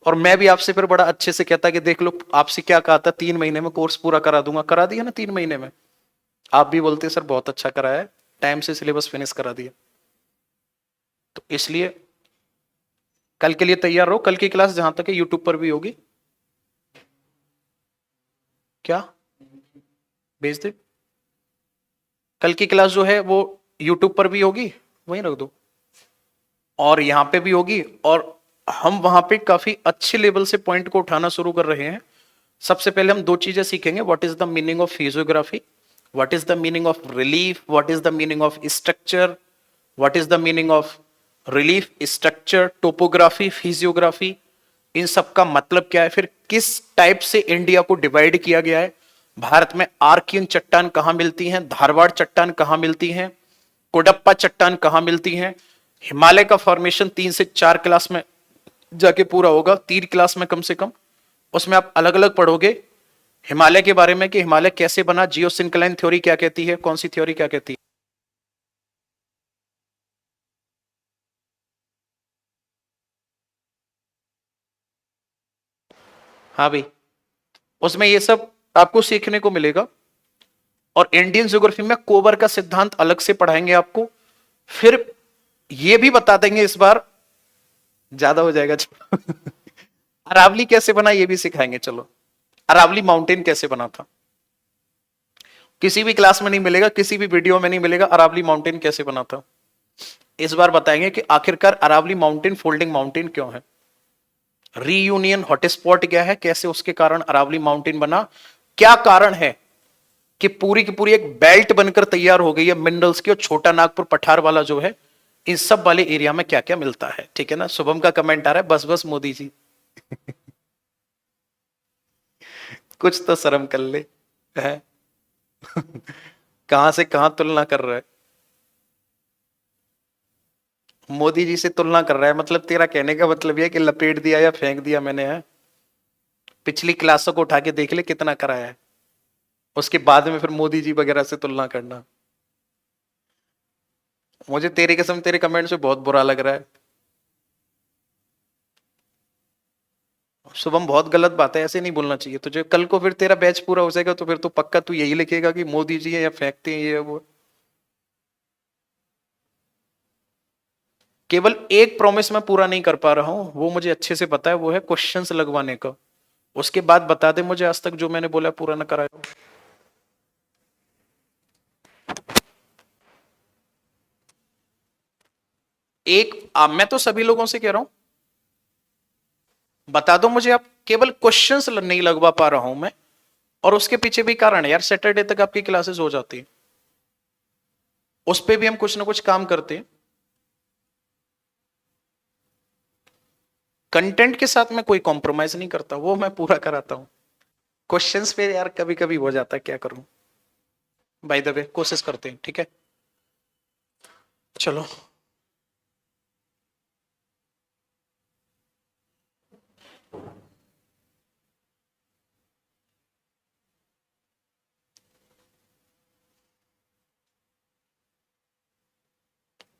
और मैं भी आपसे फिर बड़ा अच्छे से कहता कि देख लो आपसे क्या कहा था, 3 महीने में कोर्स पूरा करा दूंगा, करा दिया ना 3 महीने में। आप भी बोलते सर बहुत अच्छा कराया है, टाइम से सिलेबस फिनिश करा दिया। तो इसलिए कल के लिए तैयार रहो, कल की क्लास जहां तक है यूट्यूब पर भी होगी। क्या भेज दे? कल की क्लास जो है वो यूट्यूब पर भी होगी, वहीं रख दो, और यहां पे भी होगी, और हम वहां पे काफी अच्छे लेवल से पॉइंट को उठाना शुरू कर रहे हैं। सबसे पहले हम दो चीजें सीखेंगे, what is the meaning of physiography, what is the meaning of relief, what is the meaning of structure, what is the meaning of relief, structure, topography, physiography, इन सब का मतलब क्या है, फिर किस टाइप से इंडिया को डिवाइड किया गया है, भारत में आर्कियन चट्टान कहां मिलती हैं, धारवाड़ चट्टान कहां मिलती हैं, कोडप्पा चट्टान कहां मिलती हैं, हिमालय का फॉर्मेशन 3 से 4 क्लास में जाके पूरा होगा, 3 क्लास में कम से कम, उसमें आप अलग अलग पढ़ोगे हिमालय के बारे में कि हिमालय कैसे बना, जियोसिंक्लाइन थ्योरी क्या कहती है, कौन सी थ्योरी क्या कहती है। हाँ भाई, उसमें ये सब आपको सीखने को मिलेगा, और इंडियन ज्योग्राफी में कोबर का सिद्धांत अलग से पढ़ाएंगे आपको, फिर ये भी बता देंगे इस बार, ज्यादा हो जाएगा चलो अरावली कैसे बना ये भी सिखाएंगे, चलो अरावली माउंटेन कैसे बना था, किसी भी क्लास में नहीं मिलेगा, किसी भी वीडियो में नहीं मिलेगा अरावली माउंटेन कैसे बना था। इस बार बताएंगे कि आखिरकार अरावली माउंटेन फोल्डिंग माउंटेन क्यों है, रीयूनियन हॉटस्पॉट क्या है, कैसे उसके कारण अरावली माउंटेन बना, क्या कारण है कि पूरी की पूरी एक बेल्ट बनकर तैयार हो गई है मिनरल्स की, और छोटा नागपुर पठार वाला जो है, इन सब वाले एरिया में क्या क्या मिलता है। ठीक है ना, शुभम का कमेंट आ रहा है, बस बस मोदी जी कुछ तो शर्म कर ले है कहां से कहां तुलना कर रहा है, मोदी जी से तुलना कर रहा है, मतलब तेरा कहने का मतलब यह कि लपेट दिया या फेंक दिया मैंने, है पिछली क्लासों को उठा के देख ले कितना कराया है, उसके बाद में फिर मोदी जी वगैरह से तुलना करना। मुझे तेरी कसम तेरे कमेंट से बहुत बुरा लग रहा है शुभम, बहुत गलत बात है, ऐसे नहीं बोलना चाहिए तुझे, कल को फिर तेरा बैच पूरा हो जाएगा तो फिर तो पक्का तू यही लिखेगा कि मोदी जी है या फेंकते हैं ये वो। केवल एक प्रॉमिस मैं पूरा नहीं कर पा रहा हूं, वो मुझे अच्छे से पता है, वो है क्वेश्चंस लगवाने का, उसके बाद बता दे मुझे आज तक जो मैंने बोला पूरा ना कराया हो। मैं तो सभी लोगों से कह रहा हूं, बता दो मुझे आप, केवल क्वेश्चंस नहीं लगवा पा रहा हूं मैं, और उसके पीछे भी कारण है यार, सैटरडे तक आपकी क्लासेस हो जाती है, उस पे भी हम कुछ ना कुछ काम करते हैं, कंटेंट के साथ मैं कोई कॉम्प्रोमाइज नहीं करता, वो मैं पूरा कराता हूं, क्वेश्चंस पे यार कभी कभी हो जाता है, क्या करूं, बाय द वे कोशिश करते हैं, ठीक है, चलो।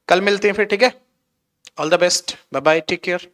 कल मिलते हैं फिर, ठीक है, all the best, bye bye, take care.